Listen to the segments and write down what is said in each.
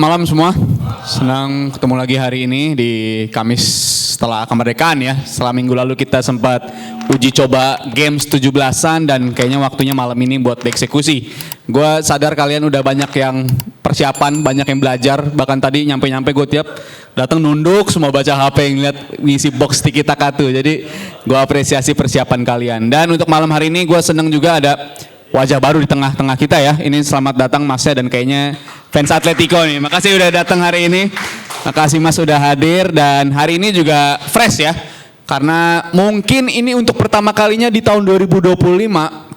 Malam semua, senang ketemu lagi hari ini di Kamis setelah kemerdekaan ya. Setelah minggu lalu kita sempat uji coba games 17-an dan kayaknya waktunya malam ini buat dieksekusi. Gue sadar kalian udah banyak yang persiapan, banyak yang belajar. Bahkan tadi nyampe-nyampe gue tiap datang nunduk semua baca HP ngeliat ngisi box tiki taka tuh. Jadi gue apresiasi persiapan kalian. Dan untuk malam hari ini gue seneng juga ada wajah baru di tengah-tengah kita ya. Ini selamat datang Masnya dan kayaknya fans Atletico nih. Makasih udah datang hari ini. Makasih Mas udah hadir dan hari ini juga fresh ya. Karena mungkin ini untuk pertama kalinya di tahun 2025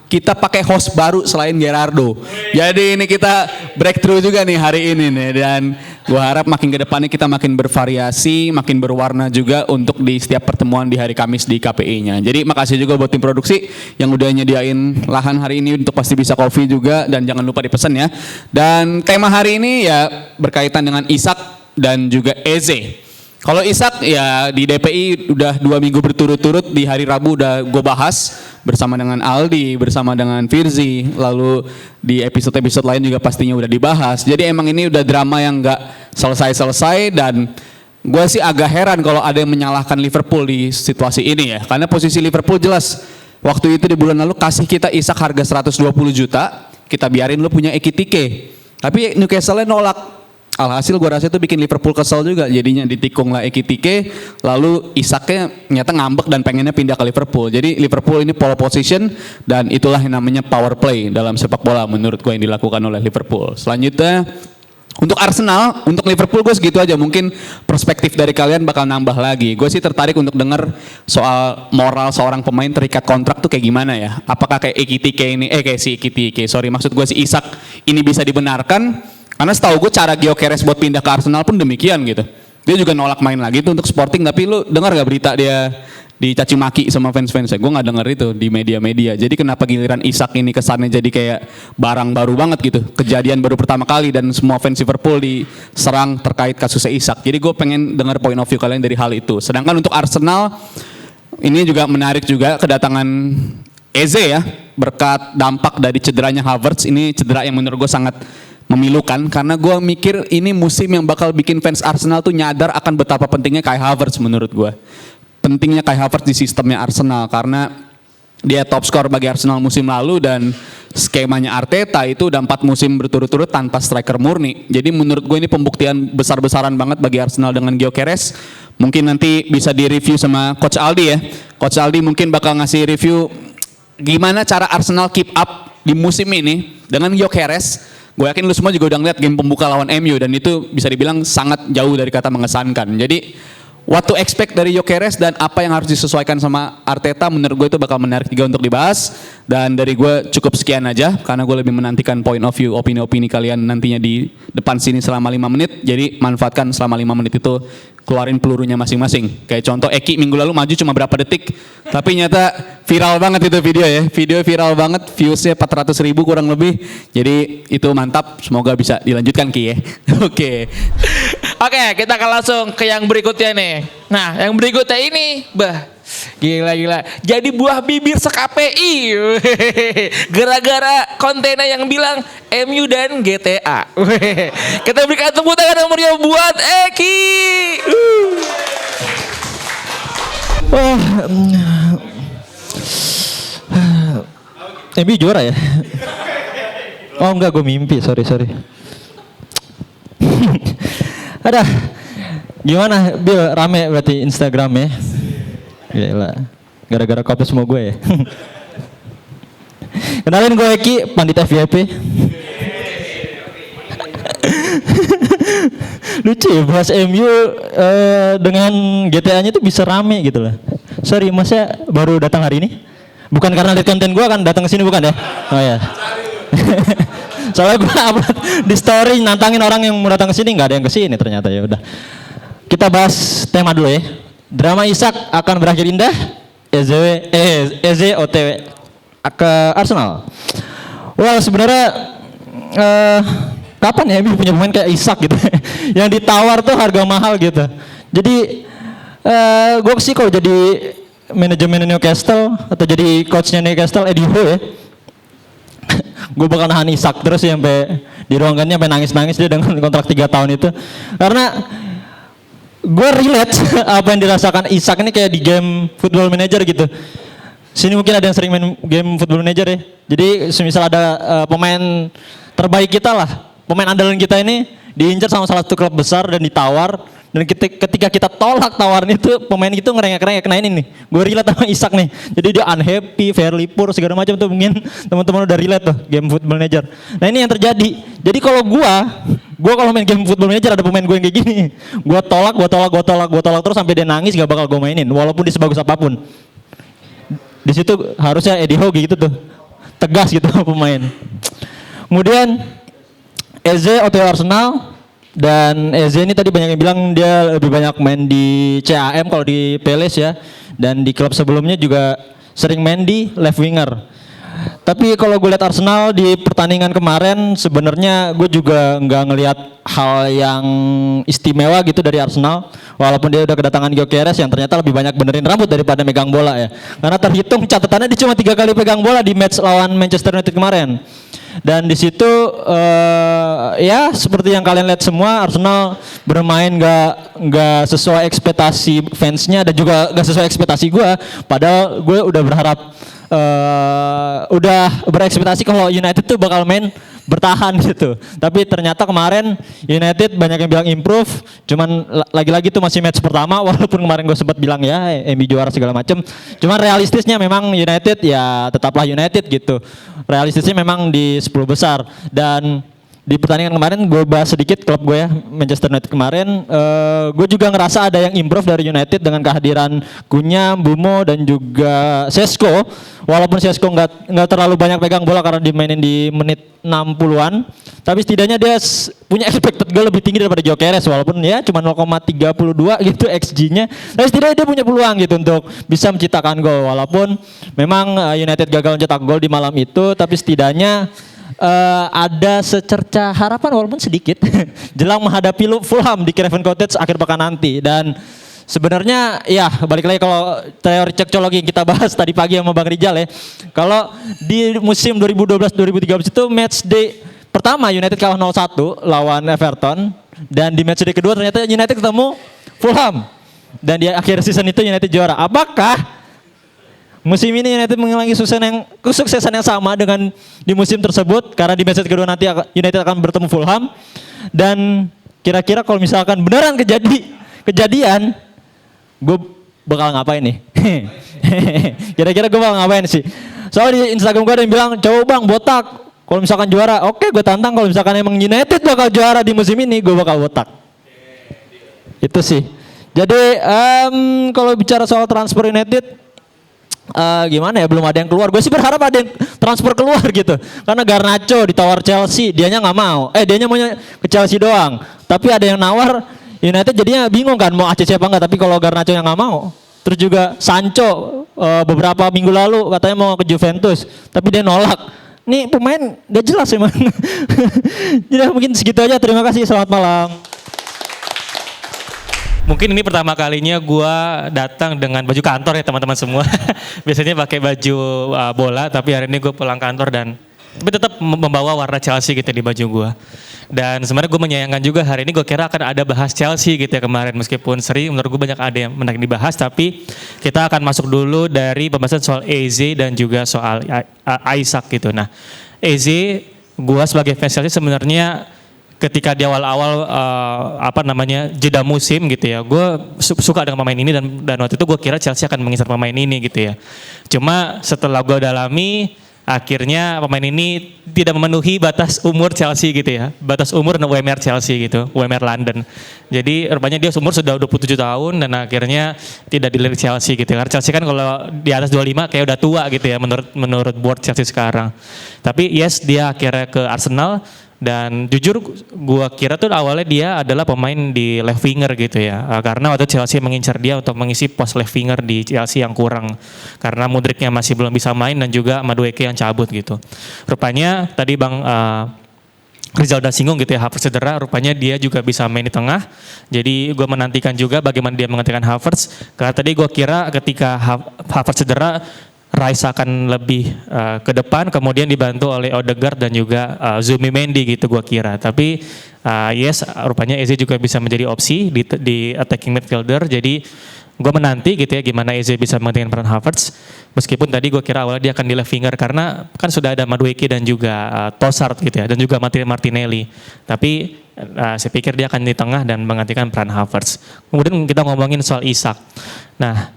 kita pakai host baru selain Gerardo. Jadi ini kita breakthrough juga nih hari ini nih dan gue harap makin ke depannya kita makin bervariasi, makin berwarna juga untuk di setiap pertemuan di hari Kamis di KPI-nya. Jadi makasih juga buat tim produksi yang udah nyediain lahan hari ini untuk Pasti Bisa Coffee juga dan jangan lupa dipesan ya. Dan tema hari ini ya berkaitan dengan Ishak dan juga Eze. Kalau Ishak ya di DPI udah 2 minggu berturut-turut, di hari Rabu udah gue bahas bersama dengan Aldi, bersama dengan Firzi, lalu di episode-episode lain juga pastinya udah dibahas. Jadi emang ini udah drama yang gak selesai-selesai dan gue sih agak heran kalau ada yang menyalahkan Liverpool di situasi ini ya. Karena posisi Liverpool jelas, waktu itu di bulan lalu kasih kita Ishak harga 120 juta, kita biarin lu punya Ekitike. Tapi Newcastle nolak. Alhasil gue rasa itu bikin Liverpool kesel juga, jadinya ditikung lah Ekitike, lalu Ishaknya ternyata ngambek dan pengennya pindah ke Liverpool. Jadi Liverpool ini pole position dan itulah yang namanya power play dalam sepak bola menurut gue yang dilakukan oleh Liverpool. Selanjutnya untuk Arsenal, untuk Liverpool gue segitu aja, mungkin perspektif dari kalian bakal nambah lagi. Gue sih tertarik untuk denger soal moral seorang pemain terikat kontrak tuh kayak gimana ya. Apakah kayak Ekitike ini, maksud gue si Ishak ini bisa dibenarkan. Karena setahu gue cara Gyökeres buat pindah ke Arsenal pun demikian gitu. Dia juga nolak main lagi tuh untuk Sporting, tapi lu dengar gak berita dia dicaci maki sama fans-fansnya? Gue gak denger itu di media-media. Jadi kenapa giliran Ishak ini kesannya jadi kayak barang baru banget gitu. Kejadian baru pertama kali dan semua fans Liverpool diserang terkait kasusnya Ishak. Jadi gue pengen denger point of view kalian dari hal itu. Sedangkan untuk Arsenal ini juga menarik juga kedatangan Eze ya. Berkat dampak dari cederanya Havertz, ini cedera yang menurut gue sangat memilukan karena gue mikir ini musim yang bakal bikin fans Arsenal tuh nyadar akan betapa pentingnya Kai Havertz menurut gue. Pentingnya Kai Havertz di sistemnya Arsenal karena dia top skor bagi Arsenal musim lalu dan skemanya Arteta itu udah 4 musim berturut-turut tanpa striker murni. Jadi menurut gue ini pembuktian besar-besaran banget bagi Arsenal dengan Gyökeres. Mungkin nanti bisa direview sama Coach Aldi ya. Coach Aldi mungkin bakal ngasih review gimana cara Arsenal keep up di musim ini dengan Gyökeres. Gue yakin lu semua juga udah ngeliat game pembuka lawan MU dan itu bisa dibilang sangat jauh dari kata mengesankan. Jadi what to expect dari Gyökeres dan apa yang harus disesuaikan sama Arteta menurut gue itu bakal menarik juga untuk dibahas. Dan dari gue cukup sekian aja karena gue lebih menantikan point of view, opini-opini kalian nantinya di depan sini selama 5 menit. Jadi manfaatkan selama 5 menit itu, keluarin pelurunya masing-masing. Kayak contoh Eki minggu lalu maju cuma berapa detik, tapi nyata viral banget itu video ya. Video viral banget, viewsnya 400.000 kurang lebih. Jadi itu mantap, semoga bisa dilanjutkan Ki ya. Oke, kita akan langsung ke yang berikutnya nih. Nah, yang berikutnya ini, gila. Jadi buah bibir se-KPI. Gara-gara kontennya yang bilang MU dan GTA. Kita berikan tepuk tangan yang meriah buat Eki. MU juara ya? Oh enggak, gue mimpi, sorry. Ada, gimana Bill, rame berarti Instagramnya? Gila, gara-gara kopis semua gue ya. Kenalin gue Eki, Pandita VIP. Lucu ya, bahas MU dengan GTA-nya tuh bisa rame gitu lah. Sorry, masnya baru datang hari ini? Bukan karena lihat konten gue kan datang ke sini bukan ya? Oh ya. Soalnya gue upload di story nantangin orang yang mau datang ke sini, nggak ada yang ke sini ternyata. Ya udah. Kita bahas tema dulu ya. Drama Ishak akan berakhir indah. Eze OTW ke Arsenal. Well sebenarnya kapan ya MU punya pemain kayak Ishak gitu yang ditawar tuh harga mahal gitu. Jadi gue sih kalau jadi manajemen Newcastle atau jadi coachnya Newcastle Eddie Howe ya, gue bakal nahan Isak terus ya sampai di ruangannya sampai nangis-nangis dia dengan kontrak 3 tahun itu. Karena gue relate apa yang dirasakan Isak ini kayak di game Football Manager gitu. Sini mungkin ada yang sering main game Football Manager ya. Jadi semisal ada pemain terbaik kita lah, pemain andalan kita ini diincar sama salah satu klub besar dan ditawar. Dan ketika kita tolak tawaran itu, pemain itu ngerengek-ngerengek. Nah ini nih, gue relate sama Isak nih. Jadi dia unhappy, fairly poor, segala macam tuh mungkin teman-teman udah relate tuh game Football Manager. Nah ini yang terjadi. Jadi kalau gue kalau main game Football Manager ada pemain gue yang kayak gini, gue tolak terus sampai dia nangis gak bakal gue mainin, walaupun dia sebagus apapun. Di situ harusnya Eddie Howe gitu tuh, tegas gitu pemain. Kemudian Eze OTW Arsenal. Dan Eze ini tadi banyak yang bilang dia lebih banyak main di CAM kalau di Palace ya. Dan di klub sebelumnya juga sering main di left winger. Tapi kalau gue lihat Arsenal di pertandingan kemarin sebenarnya gue juga nggak ngelihat hal yang istimewa gitu dari Arsenal. Walaupun dia udah kedatangan Gyökeres yang ternyata lebih banyak benerin rambut daripada megang bola ya. Karena terhitung catatannya dia cuma 3 kali pegang bola di match lawan Manchester United kemarin. Dan di situ ya seperti yang kalian lihat semua, Arsenal bermain nggak sesuai ekspektasi fansnya dan juga nggak sesuai ekspektasi gue. Padahal gue udah berharap udah berekspektasi kalau United tuh bakal main bertahan gitu. Tapi ternyata kemarin United banyak yang bilang improve, cuman lagi-lagi tuh masih match pertama walaupun kemarin gue sempat bilang ya MU juara segala macem. Cuman realistisnya memang United ya tetaplah United gitu. Realistisnya memang di 10 besar. Dan di pertandingan kemarin gue bahas sedikit klub gue ya, Manchester United kemarin, gue juga ngerasa ada yang improve dari United dengan kehadiran Cunha, Mbeumo dan juga Sesko. Walaupun Sesko nggak terlalu banyak pegang bola karena dimainin di menit 60-an, tapi setidaknya dia punya expected goal lebih tinggi daripada Gyökeres walaupun ya cuma 0,32 gitu XG-nya. Tapi setidaknya dia punya peluang gitu untuk bisa menciptakan gol walaupun memang United gagal mencetak gol di malam itu, tapi setidaknya ada secerca harapan walaupun sedikit jelang menghadapi Fulham di Craven Cottage akhir pekan nanti. Dan sebenarnya ya balik lagi kalau teori cekcologi yang kita bahas tadi pagi sama Bang Rijal ya, kalau di musim 2012-2013 itu match day pertama United kalah 0-1 lawan Everton, dan di match day kedua ternyata United ketemu Fulham dan di akhir season itu United juara. Apakah musim ini United mengulangi kesuksesan yang sama dengan di musim tersebut? Karena di match kedua nanti United akan bertemu Fulham. Dan kira-kira kalau misalkan beneran kejadian, gue bakal ngapain nih? Kira-kira gue bakal ngapain sih? Soalnya di Instagram gue ada yang bilang, coba bang botak. Kalau misalkan juara, oke gue tantang. Kalau misalkan emang United bakal juara di musim ini, gue bakal botak. Itu sih. Jadi kalau bicara soal transfer United, gimana ya, belum ada yang keluar. Gue sih berharap ada yang transfer keluar gitu. Karena Garnacho ditawar Chelsea, dianya nggak mau. Dianya maunya ke Chelsea doang. Tapi ada yang nawar United, jadinya bingung kan mau ACC apa enggak. Tapi kalau Garnacho yang nggak mau. Terus juga Sancho beberapa minggu lalu katanya mau ke Juventus, tapi dia nolak. Nih pemain gak jelas emang. Jadi mungkin segitu aja. Terima kasih. Selamat malam. Mungkin ini pertama kalinya gue datang dengan baju kantor ya teman-teman semua. Biasanya pakai baju bola, tapi hari ini gue pulang kantor tapi tetap membawa warna Chelsea gitu di baju gue. Dan sebenarnya gue menyayangkan juga hari ini gue kira akan ada bahas Chelsea gitu ya kemarin. Meskipun sering menurut gue banyak ada yang menarik dibahas, tapi kita akan masuk dulu dari pembahasan soal Eze dan juga soal Isak gitu. Nah Eze, gue sebagai fans Chelsea sebenarnya ketika di awal-awal jeda musim gitu ya, gue suka dengan pemain ini dan waktu itu gue kira Chelsea akan mengisar pemain ini gitu ya. Cuma setelah gue dalami, akhirnya pemain ini tidak memenuhi batas umur Chelsea gitu ya, batas umur dan UMR Chelsea gitu, UMR London. Jadi rupanya dia umur sudah 27 tahun dan akhirnya tidak dilirik Chelsea gitu. Karena Chelsea kan kalau di atas 25 kayak udah tua gitu ya menurut board Chelsea sekarang. Tapi yes, dia akhirnya ke Arsenal. Dan jujur gue kira tuh awalnya dia adalah pemain di left winger gitu ya. Karena waktu Chelsea mengincar dia untuk mengisi pos left winger di Chelsea yang kurang. Karena Mudriknya masih belum bisa main dan juga Madueke yang cabut gitu. Rupanya tadi Bang Rizal udah singgung gitu ya, Havertz cedera, rupanya dia juga bisa main di tengah. Jadi gue menantikan juga bagaimana dia menggantikan Havertz. Karena tadi gue kira ketika Havertz cedera, Rice akan lebih ke depan, kemudian dibantu oleh Odegaard dan juga Zubimendi gitu gua kira. Tapi yes, rupanya Eze juga bisa menjadi opsi di attacking midfielder. Jadi gue menanti gitu ya gimana Eze bisa menggantikan peran Havertz. Meskipun tadi gue kira awalnya dia akan di left winger karena kan sudah ada Madueke dan juga Trossard gitu ya, dan juga Martinelli. Tapi saya pikir dia akan di tengah dan menggantikan peran Havertz. Kemudian kita ngomongin soal Isak. Nah,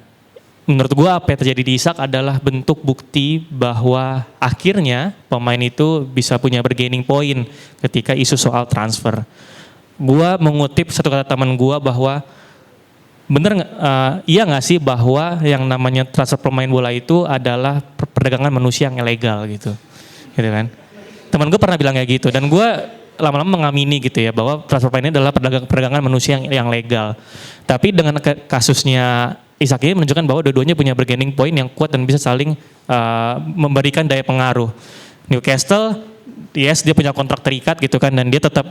menurut gue apa yang terjadi di Isak adalah bentuk bukti bahwa akhirnya pemain itu bisa punya bargaining point ketika isu soal transfer. Gue mengutip satu kata teman gue bahwa bener nggak, iya nggak sih bahwa yang namanya transfer pemain bola itu adalah perdagangan manusia yang ilegal gitu kan? Teman gue pernah bilang kayak gitu dan gue lama-lama mengamini gitu ya bahwa transfer pemain ini adalah perdagangan manusia yang legal. Tapi dengan kasusnya Isak ini menunjukkan bahwa dua-duanya punya bargaining point yang kuat dan bisa saling memberikan daya pengaruh. Newcastle, yes dia punya kontrak terikat gitu kan dan dia tetap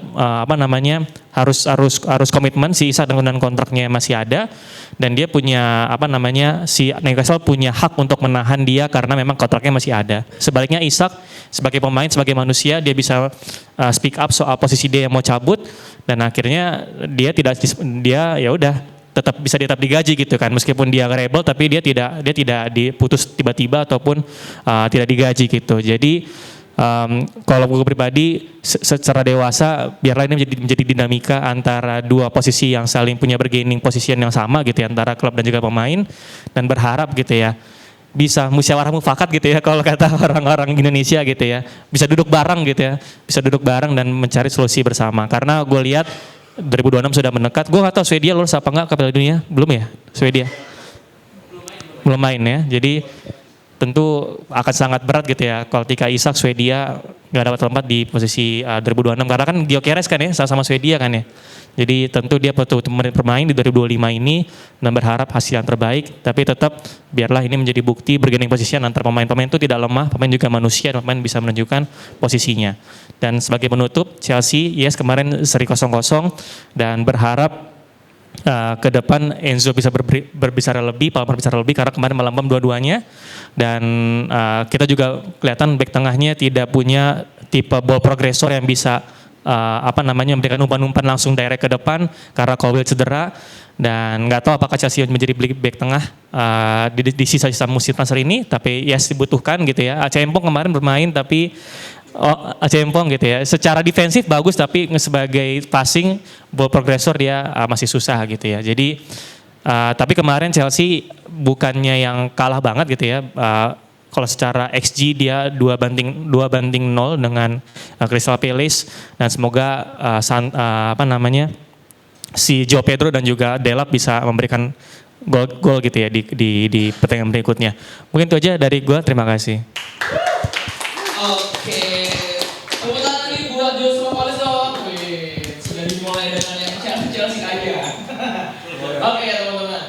harus komitmen si Isak dengan kontraknya masih ada dan dia punya si Newcastle punya hak untuk menahan dia karena memang kontraknya masih ada. Sebaliknya Isak sebagai pemain, sebagai manusia dia bisa speak up soal posisi dia yang mau cabut dan akhirnya dia ya udah tetap bisa digaji gitu kan, meskipun dia rebel tapi dia tidak diputus tiba-tiba ataupun tidak digaji gitu. Jadi kalau gue pribadi secara dewasa biarlah ini menjadi dinamika antara dua posisi yang saling punya bargaining position yang sama gitu ya, antara klub dan juga pemain, dan berharap gitu ya bisa musyawarah mufakat gitu ya kalau kata orang-orang Indonesia gitu ya, bisa duduk bareng gitu ya, bisa duduk bareng dan mencari solusi bersama. Karena gue lihat 2026 sudah mendekat. Gue gak tahu Swedia lolos apa enggak ke Piala Dunia. Belum ya Swedia? Belum main ya. Jadi tentu akan sangat berat gitu ya kalau ketika Isak Swedia gak dapat tempat di posisi 2026. Karena kan Gyökeres kan ya sama Swedia kan ya. Jadi tentu dia perlu bermain di 2025 ini dan berharap hasil yang terbaik. Tapi tetap biarlah ini menjadi bukti bargaining position antar pemain-pemain itu tidak lemah. Pemain juga manusia dan pemain bisa menunjukkan posisinya. Dan sebagai penutup Chelsea yes kemarin seri 0-0 dan berharap ke depan Enzo bisa berbicara lebih, Palmer berbicara lebih karena kemarin melambam dua-duanya dan kita juga kelihatan back tengahnya tidak punya tipe ball progressor yang bisa memberikan umpan-umpan langsung direct ke depan karena Colwill cedera dan nggak tahu apakah Chelsea menjadi back tengah di sisa-sisa musim transfer ini, tapi yes dibutuhkan gitu ya. Aceh Empong kemarin bermain tapi Aceh Empong gitu ya, secara defensif bagus tapi sebagai passing ball progressor dia masih susah gitu ya. Jadi tapi kemarin Chelsea bukannya yang kalah banget gitu ya. Kalau secara XG dia 2-0 dengan Crystal Palace dan semoga si Joao Pedro dan juga Delap bisa memberikan gol gitu ya di pertandingan berikutnya. Mungkin itu aja dari gue, terima kasih. Oke, tepuk tangan nih buat Joshua Paliso. Sudah dimulai dengan yang Chelsea aja. Oke ya teman-teman,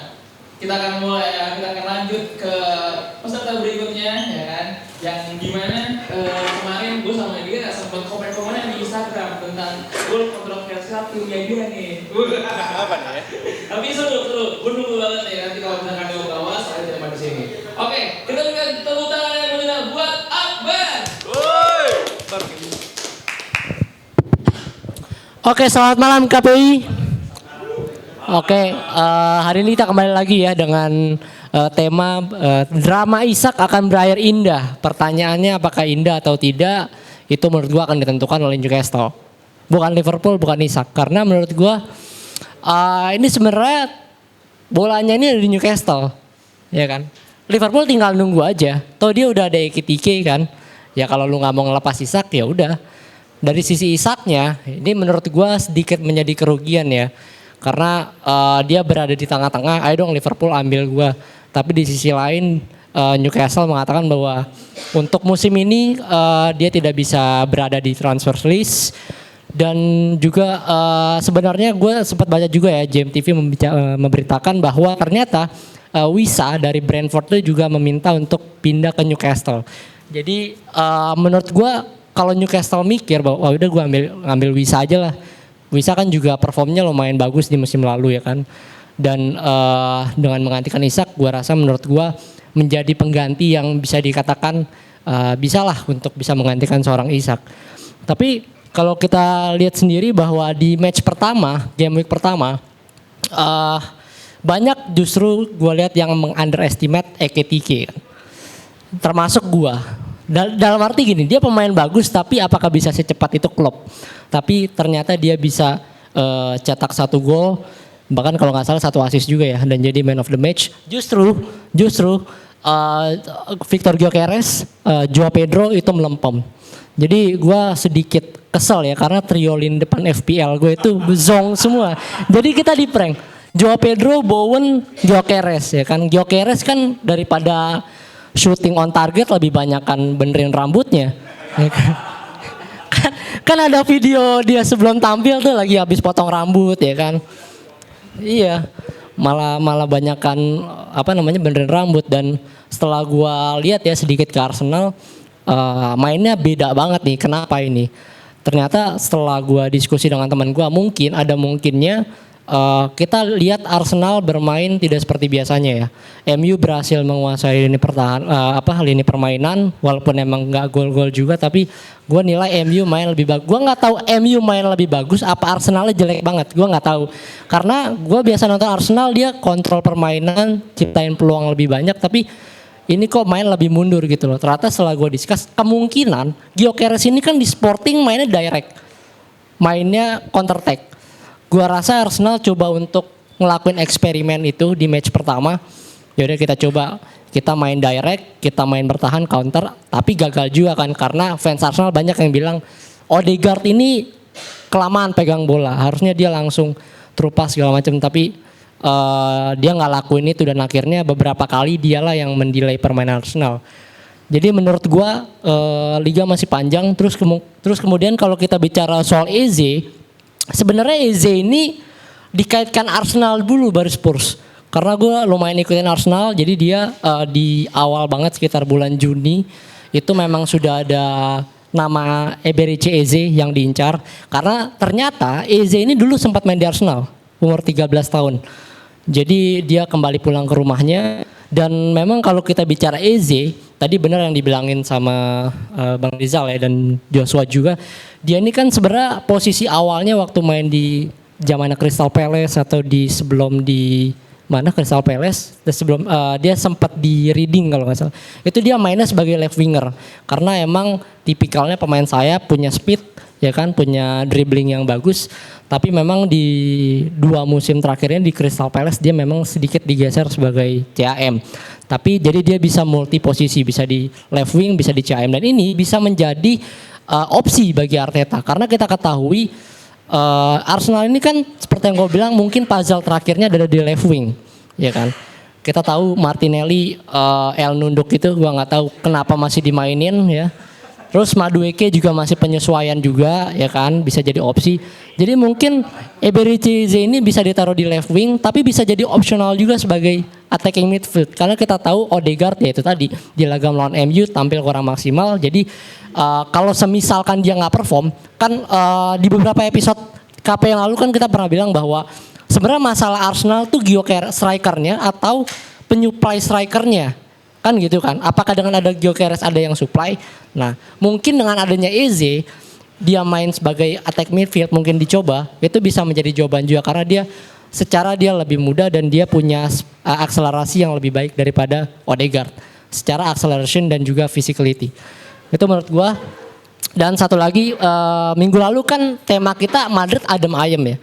kita akan mulai ya, kita akan lanjut ke peserta berikutnya ya kan, yang dimana kemarin gue sama dia sempat komen-komen di Instagram tentang gol kontroversial timnya dia nih. Apa nih ya? Tapi seru, gue nunggu banget ya nanti kalau misalkan dia bawa saya terima di sini. Oke, kita berikan tepuk tangan yang meriah buat Akbar. Oke, selamat malam KPI. Oke, hari ini kita kembali lagi ya dengan tema drama Isak akan berakhir indah. Pertanyaannya apakah indah atau tidak, itu menurut gua akan ditentukan oleh Newcastle. Bukan Liverpool, bukan Isak. Karena menurut gua ini sebenarnya bolanya ini ada di Newcastle. Ya kan? Liverpool tinggal nunggu aja. Toh dia udah ada Ekitike kan. Ya kalau lu nggak mau ngelepas Isak ya udah. Dari sisi Isaknya, ini menurut gua sedikit menjadi kerugian ya. Karena dia berada di tengah-tengah, ayo dong Liverpool ambil gua. Tapi di sisi lain Newcastle mengatakan bahwa untuk musim ini dia tidak bisa berada di transfer list. Dan juga sebenarnya gue sempat baca juga ya, JMTV memberitakan bahwa ternyata Wisa dari Brentford itu juga meminta untuk pindah ke Newcastle. Jadi menurut gue kalau Newcastle mikir bahwa udah gue ngambil Wisa aja lah. Wisa kan juga performnya lumayan bagus di musim lalu ya kan. Dan dengan menggantikan Isak gue rasa menurut gue menjadi pengganti yang bisa dikatakan bisalah untuk bisa menggantikan seorang Isak. Tapi kalau kita lihat sendiri bahwa di match pertama, game week pertama, banyak justru gue lihat yang meng-underestimate Ekitike kan. Termasuk gue. Dalam arti gini, dia pemain bagus tapi apakah bisa secepat itu Klopp? Tapi ternyata dia bisa cetak 1 gol, bahkan kalau nggak salah 1 assist juga ya, dan jadi man of the match. Justru Victor Gyökeres, Joao Pedro itu melempem. Jadi gue sedikit kesel ya karena trio lini depan FPL gue itu zong semua. Jadi kita di prank. Joao Pedro, Bowen, Gyökeres ya kan. Gyökeres kan daripada shooting on target lebih banyak kan benerin rambutnya. Ya kan ada video dia sebelum tampil tuh lagi habis potong rambut ya kan. Iya. Malah banyakan benerin rambut. Dan setelah gua lihat ya sedikit ke Arsenal, mainnya beda banget nih. Kenapa ini? Ternyata setelah gua diskusi dengan teman gua, mungkinnya kita lihat Arsenal bermain tidak seperti biasanya ya. MU berhasil menguasai lini permainan, walaupun emang nggak gol-gol juga, tapi gue nilai MU main lebih bagus. Gue nggak tahu MU main lebih bagus apa Arsenalnya jelek banget, gue nggak tahu. Karena gue biasa nonton Arsenal, dia kontrol permainan, ciptain peluang lebih banyak, tapi ini kok main lebih mundur gitu loh. Ternyata setelah gue discuss, kemungkinan Gyökeres ini kan di Sporting mainnya direct, mainnya counter attack. Gua rasa Arsenal coba untuk ngelakuin eksperimen itu di match pertama. Yaudah kita main direct, kita main bertahan counter, tapi gagal juga kan karena fans Arsenal banyak yang bilang Odegaard ini kelamaan pegang bola, harusnya dia langsung terupas segala macam, tapi dia nggak lakuin itu dan akhirnya beberapa kali dialah yang mendelay permainan Arsenal. Jadi menurut gua liga masih panjang. Terus kemudian kalau kita bicara soal Eze, sebenarnya Eze ini dikaitkan Arsenal dulu baru Spurs. Karena gue lumayan ikutin Arsenal, jadi dia di awal banget sekitar bulan Juni itu memang sudah ada nama Eberechi Eze yang diincar. Karena ternyata Eze ini dulu sempat main di Arsenal, umur 13 tahun. Jadi dia kembali pulang ke rumahnya. Dan memang kalau kita bicara Eze, tadi benar yang dibilangin sama Bang Rizal ya dan Joshua juga. Dia ini kan sebenarnya posisi awalnya waktu main di zamannya Crystal Palace atau sebelum di mana Crystal Palace, sebelum dia sempat di Reading kalau nggak salah. Itu dia mainnya sebagai left winger karena emang tipikalnya pemain sayap, punya speed ya kan, punya dribbling yang bagus. Tapi memang di 2 musim terakhirnya di Crystal Palace dia memang sedikit digeser sebagai CAM. Tapi jadi dia bisa multi posisi, bisa di left wing, bisa di CAM, dan ini bisa menjadi opsi bagi Arteta karena kita ketahui Arsenal ini kan seperti yang gue bilang mungkin puzzle terakhirnya ada di left wing, ya kan. Kita tahu Martinelli, El Nunduk itu gue nggak tahu kenapa masih dimainin ya. Terus Madueke juga masih penyesuaian juga ya kan, bisa jadi opsi. Jadi mungkin Eberechi Eze ini bisa ditaruh di left wing tapi bisa jadi opsional juga sebagai attacking midfield. Karena kita tahu Odegaard ya itu tadi di laga melawan MU tampil kurang maksimal. Jadi kalau semisalkan dia nggak perform kan di beberapa episode KP yang lalu kan kita pernah bilang bahwa sebenarnya masalah Arsenal tuh Gyökeres strikernya atau penyuplai strikernya. Kan gitu kan, apakah dengan ada Gyökeres ada yang supply? Nah mungkin dengan adanya Eze, dia main sebagai attack midfield mungkin dicoba, itu bisa menjadi jawaban juga karena dia lebih muda dan dia punya akselerasi yang lebih baik daripada Odegaard. Secara acceleration dan juga physicality. Itu menurut gua. Dan satu lagi, minggu lalu kan tema kita Madrid adem ayem ya.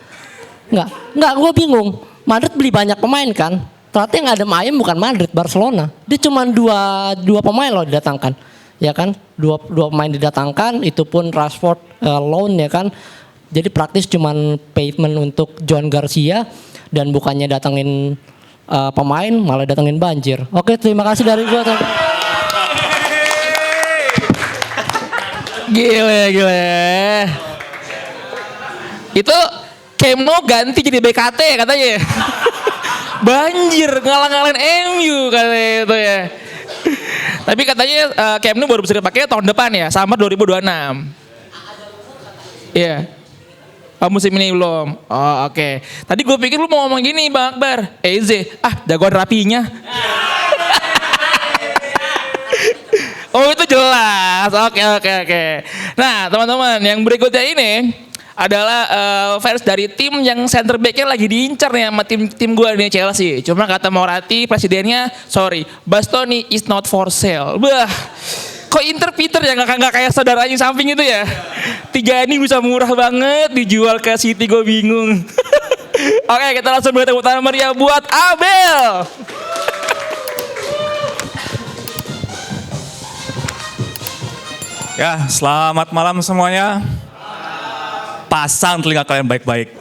Enggak, gua bingung. Madrid beli banyak pemain kan? Ternyata yang adem ayem bukan Madrid, Barcelona. Dia cuma dua pemain loh didatangkan, ya kan? Dua pemain didatangkan, itu pun Rashford loan ya kan. Jadi praktis cuma payment untuk John Garcia dan bukannya datangin pemain, malah datangin banjir. Oke, terima kasih dari gua. Gile. Itu Kemno ganti jadi BKT katanya. Banjir ngalang-ngalain MU katanya itu ya. Tapi katanya Camp Nou baru bisa dipakai tahun depan ya, sama 2026. Iya. Musim ini belum. Oh oke. Tadi gue pikir lu mau ngomong gini Bang Akbar. Eze, jagoan rapinya. Oh itu jelas. Oke. Nah teman-teman yang berikutnya ini adalah fans dari tim yang center back-nya lagi diincar nih sama tim gue nih Chelsea. Cuma kata Moratti presidennya, sorry, Bastoni is not for sale. Bah, kok Inter pinter ya nggak kayak saudaranya samping itu ya. Tiga ini bisa murah banget dijual ke City, gue bingung. Oke, kita langsung beri tepuk tangan meriah buat Abel. Ya, selamat malam semuanya. Pasang telinga kalian baik-baik.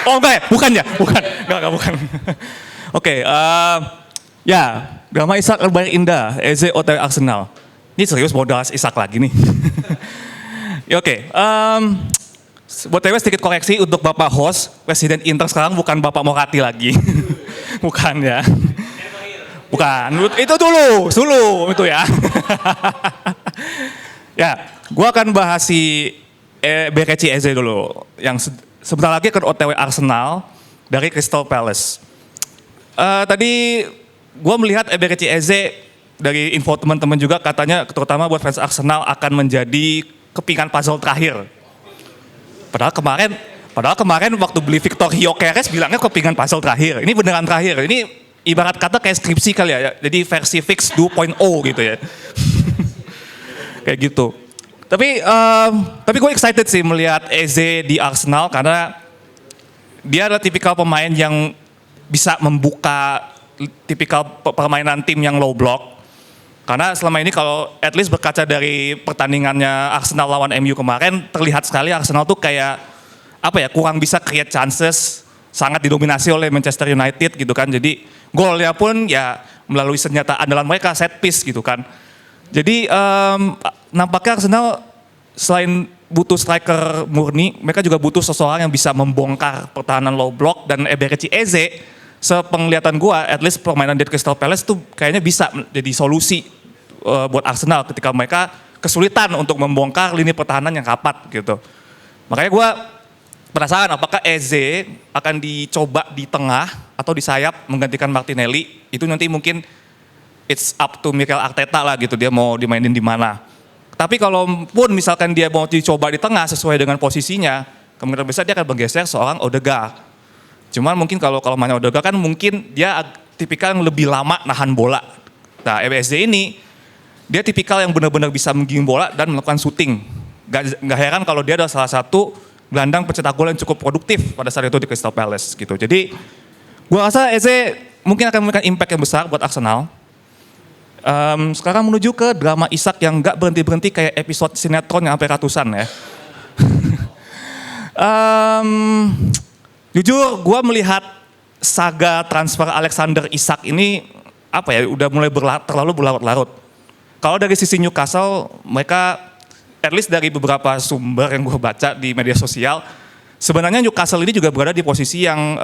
Oh enggak ya? Bukan. Oke, ya, drama Isak Bayar Indah, Eze OTW Arsenal. Ini serius mau bahas Isak lagi nih. Ya, oke, buat TW sedikit koreksi untuk Bapak host, Presiden Inter sekarang bukan Bapak Moratti lagi. Bukan ya. Bukan, itu dulu itu ya. Ya, gua akan bahas si Berechi Eze dulu. Yang sebentar lagi akan OTW Arsenal dari Crystal Palace. Tadi gua melihat Berechi Eze dari info teman-teman juga katanya terutama buat fans Arsenal akan menjadi kepingan puzzle terakhir. Padahal kemarin waktu beli Victor Gyökeres bilangnya kepingan puzzle terakhir. Ini beneran terakhir. Ini ibarat kata kayak skripsi kali ya. Jadi versi fix 2.0 gitu ya. Kayak gitu. Tapi gue excited sih melihat Eze di Arsenal karena dia adalah tipikal pemain yang bisa membuka tipikal permainan tim yang low block. Karena selama ini kalau at least berkaca dari pertandingannya Arsenal lawan MU kemarin, terlihat sekali Arsenal tuh kayak kurang bisa create chances, sangat didominasi oleh Manchester United gitu kan. Jadi golnya pun ya melalui senjata andalan mereka, set piece gitu kan. Jadi nampaknya Arsenal selain butuh striker murni, mereka juga butuh seseorang yang bisa membongkar pertahanan low block, dan Eberechi Eze sepenglihatan gua, at least permainan di Crystal Palace tuh kayaknya bisa jadi solusi buat Arsenal ketika mereka kesulitan untuk membongkar lini pertahanan yang rapat gitu. Makanya gua penasaran apakah Eze akan dicoba di tengah atau di sayap menggantikan Martinelli. Itu nanti mungkin it's up to Mikel Arteta lah gitu, dia mau dimainin di mana. Tapi kalaupun misalkan dia mau dicoba di tengah sesuai dengan posisinya, kemungkinan besar dia akan bergeser seorang Odegaard. Cuman mungkin kalau mainnya Odegaard kan mungkin dia tipikal yang lebih lama nahan bola. Nah Eze ini dia tipikal yang benar-benar bisa menggiring bola dan melakukan shooting. Gak heran kalau dia adalah salah satu gelandang pencetak gol yang cukup produktif pada saat itu di Crystal Palace gitu. Jadi gua rasa Eze mungkin akan memberikan impact yang besar buat Arsenal. Sekarang menuju ke drama Isak yang gak berhenti-berhenti kayak episode sinetron yang sampai ratusan ya. Jujur gue melihat saga transfer Alexander Isak ini udah mulai terlalu berlarut-larut. Kalau dari sisi Newcastle, mereka at least dari beberapa sumber yang gue baca di media sosial, sebenarnya Newcastle ini juga berada di posisi yang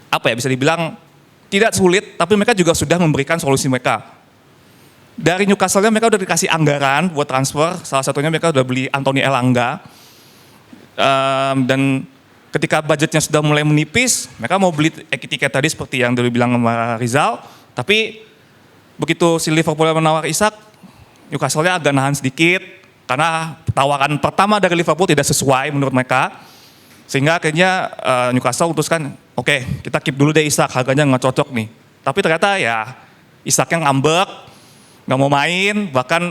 bisa dibilang tidak sulit, tapi mereka juga sudah memberikan solusi mereka. Dari Newcastle-nya mereka udah dikasih anggaran buat transfer, salah satunya mereka udah beli Anthony Elanga. Dan ketika budgetnya sudah mulai menipis, mereka mau beli tiket tadi seperti yang dulu bilang sama Rizal, tapi begitu si Liverpool menawar Isak, Newcastle-nya agak nahan sedikit, karena tawaran pertama dari Liverpool tidak sesuai menurut mereka. Sehingga akhirnya Newcastle putuskan, oke, kita keep dulu deh Isak, harganya nggak cocok nih. Tapi ternyata ya Isaknya ngambek, nggak mau main, bahkan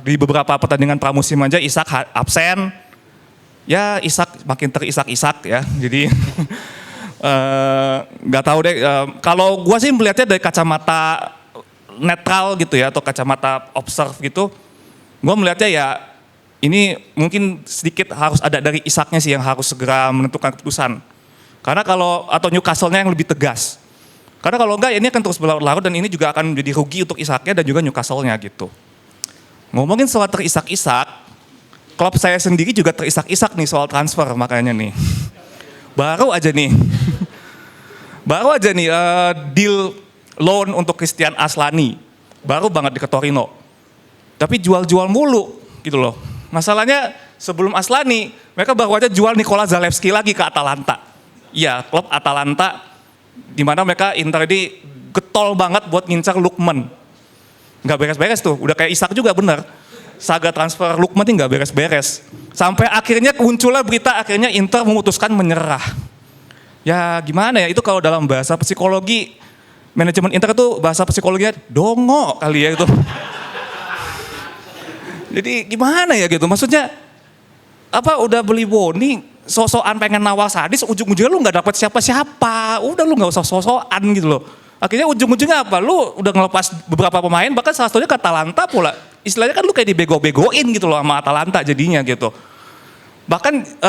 di beberapa pertandingan pramusim aja Isak absen. Ya Isak makin terisak-isak ya, jadi nggak tahu deh. Kalau gue sih melihatnya dari kacamata netral gitu ya, atau kacamata observe gitu, gue melihatnya ya ini mungkin sedikit harus ada dari Isaknya sih yang harus segera menentukan keputusan. Karena atau Newcastle-nya yang lebih tegas. Karena kalau enggak ini akan terus berlarut-larut dan ini juga akan menjadi rugi untuk Isaknya dan juga Newcastle-nya gitu. Ngomongin soal terisak-isak, klub saya sendiri juga terisak-isak nih soal transfer makanya nih. Baru aja nih deal loan untuk Christian Aslani. Baru banget di Torino. Tapi jual-jual mulu gitu loh. Masalahnya sebelum Aslani, mereka baru aja jual Nikola Zalewski lagi ke Atalanta. Iya, klub Atalanta di mana mereka Inter ini getol banget buat ngincar Lookman. nggak beres-beres tuh. Udah kayak Isak juga bener. Saga transfer Lukman ini nggak beres-beres. Sampai akhirnya muncullah berita akhirnya Inter memutuskan menyerah. Ya gimana ya, itu kalau dalam bahasa psikologi, manajemen Inter itu bahasa psikologinya dongo kali ya itu. Jadi gimana ya gitu, maksudnya apa udah beli Boni, sosokan pengen nawar sadis, ujung-ujungnya lu nggak dapet siapa-siapa, udah lu nggak usah sosokan gitu loh. Akhirnya ujung-ujungnya apa, lu udah ngelepas beberapa pemain, bahkan salah satunya ke Atalanta pula. Istilahnya kan lu kayak dibego-begoin gitu loh sama Atalanta jadinya gitu. Bahkan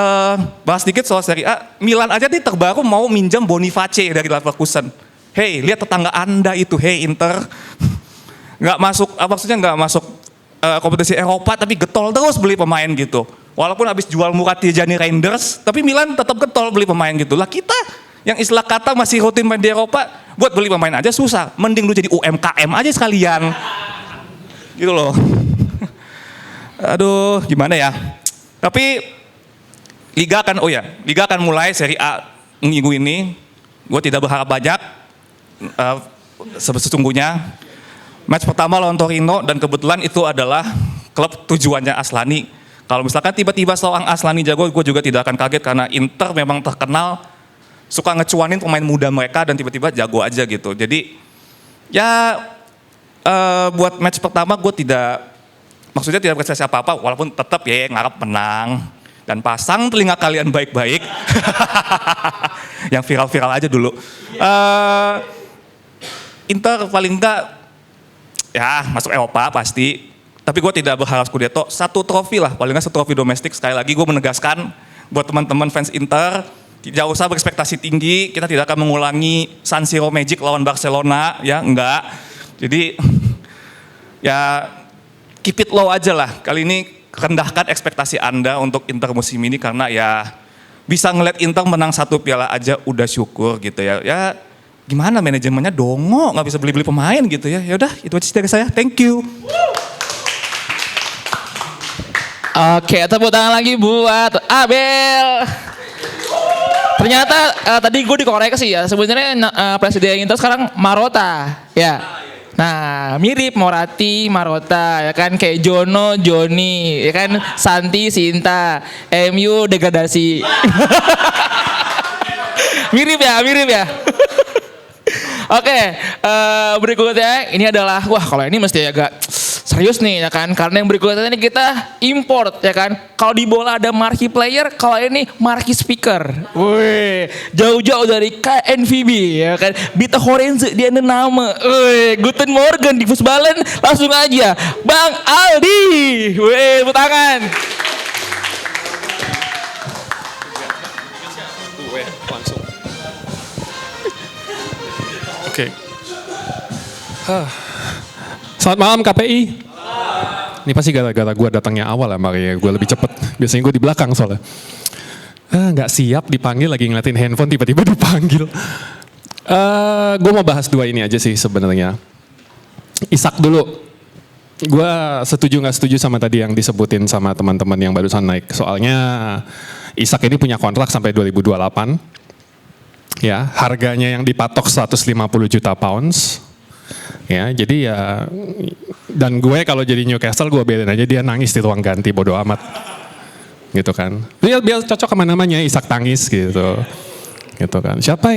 bahas dikit soal Serie A, Milan aja nih terbaru mau minjam Boniface dari Leverkusen. Hey, lihat tetangga Anda itu, hey Inter. Nggak masuk, maksudnya nggak masuk kompetisi Eropa tapi getol terus beli pemain gitu. Walaupun habis jual murah Tijani Reinders, tapi Milan tetap getol beli pemain gitu. Lah kita yang istilah kata masih rutin main di Eropa, buat beli pemain aja susah. Mending lu jadi UMKM aja sekalian. Gitu loh. Aduh, gimana ya. Tapi Liga akan mulai Serie A minggu ini. Gue tidak berharap banyak. Sesungguhnya match pertama lawan Torino dan kebetulan itu adalah klub tujuannya Aslani. Kalau misalkan tiba-tiba seorang Aslani jago, gue juga tidak akan kaget karena Inter memang terkenal suka ngecuanin pemain muda mereka dan tiba-tiba jago aja gitu. Jadi ya buat match pertama gue maksudnya tidak berkesya apa-apa, walaupun tetap ya ngarep menang. Dan pasang telinga kalian baik-baik. Yang viral-viral aja dulu. Inter paling enggak ya masuk Eropa pasti. Tapi gue tidak berharap Scudetto, satu trofi lah, paling nggak satu trofi domestik. Sekali lagi gue menegaskan buat teman-teman fans Inter, tidak usah berekspektasi tinggi, kita tidak akan mengulangi San Siro Magic lawan Barcelona, ya enggak. Jadi ya keep it low aja lah, kali ini rendahkan ekspektasi Anda untuk Inter musim ini karena ya bisa ngeliat Inter menang 1 piala aja udah syukur gitu ya. Ya gimana manajemennya dongo, nggak bisa beli-beli pemain gitu ya. Ya udah itu aja dari saya, thank you. Oke, tepuk tangan lagi buat Abel. Ternyata tadi gue dikoreksi ya, sebenarnya presiden Inter sekarang Marotta, ya. Nah, mirip Moratti, Marotta, ya kan, kayak Jono, Joni, ya kan, Santi, Sinta, MU degradasi. Mirip ya. Oke, berikutnya ini adalah, wah kalau ini mesti agak serius nih ya kan, karena yang berikutnya ini kita import ya kan. Kalau di bola ada marquee player, kalau ini marquee speaker. Wih, jauh-jauh dari KNVB ya kan. Bita Horenze dia ada nama. Wih, Guten Morgen di Fusbalen, langsung aja Bang Aldi. Wih, tepuk tangan. Oke. Selamat malam KPI. Ini pasti gara-gara gue datangnya awal ya, makanya gue lebih cepet. Biasanya gue di belakang soalnya. Nggak siap dipanggil, lagi ngeliatin handphone tiba-tiba dipanggil. Gue mau bahas 2 ini aja sih sebenarnya. Isak dulu. Gue setuju nggak setuju sama tadi yang disebutin sama teman-teman yang barusan naik. Soalnya Isak ini punya kontrak sampai 2028. Ya, harganya yang dipatok 150 juta pounds. Ya, jadi ya, dan gue kalau jadi Newcastle gue biarin aja dia nangis di ruang ganti, bodo amat. Gitu kan. Biar cocok sama namanya, Isak tangis gitu. Gitu kan. Siapa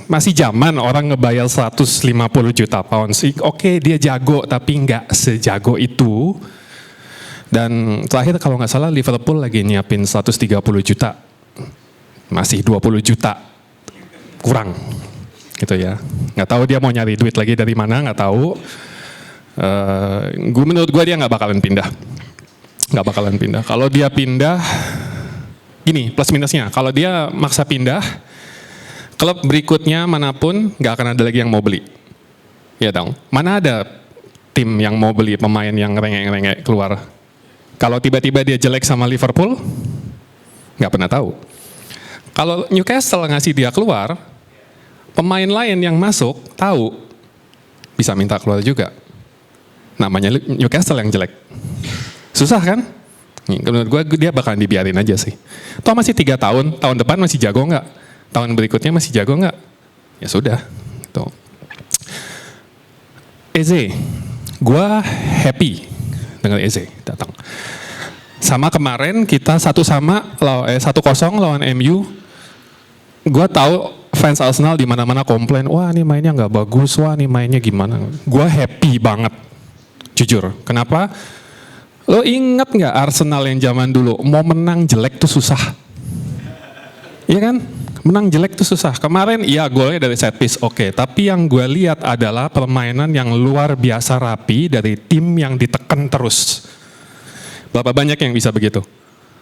masih zaman orang ngebayar 150 juta pounds. Oke, dia jago tapi nggak sejago itu. Dan terakhir kalau nggak salah Liverpool lagi nyiapin 130 juta. Masih 20 juta. Kurang gitu ya, nggak tahu dia mau nyari duit lagi dari mana, nggak tahu. Menurut gue dia nggak bakalan pindah. Kalau dia pindah, gini plus minusnya, kalau dia maksa pindah, klub berikutnya manapun nggak akan ada lagi yang mau beli, ya dong. Mana ada tim yang mau beli pemain yang rengek-rengek keluar? Kalau tiba-tiba dia jelek sama Liverpool, nggak pernah tahu. Kalau Newcastle ngasih dia keluar, pemain lain yang masuk tahu bisa minta keluar juga. Namanya Newcastle yang jelek. Susah kan? Menurut gue dia bakalan dibiarin aja sih. Toh masih 3 tahun, tahun depan masih jago nggak? Tahun berikutnya masih jago nggak? Ya sudah. Tuh. Eze, gue happy dengan Eze datang. Sama kemarin kita 1-1 lawan MU. Gue tahu fans Arsenal di mana-mana komplain, wah ini mainnya nggak bagus, wah ini mainnya gimana. Gue happy banget, jujur. Kenapa? Lo inget nggak Arsenal yang zaman dulu mau menang jelek tuh susah, iya kan? Menang jelek tuh susah. Kemarin iya golnya dari set piece, oke. Tapi yang gue lihat adalah permainan yang luar biasa rapi dari tim yang ditekan terus. Berapa banyak yang bisa begitu?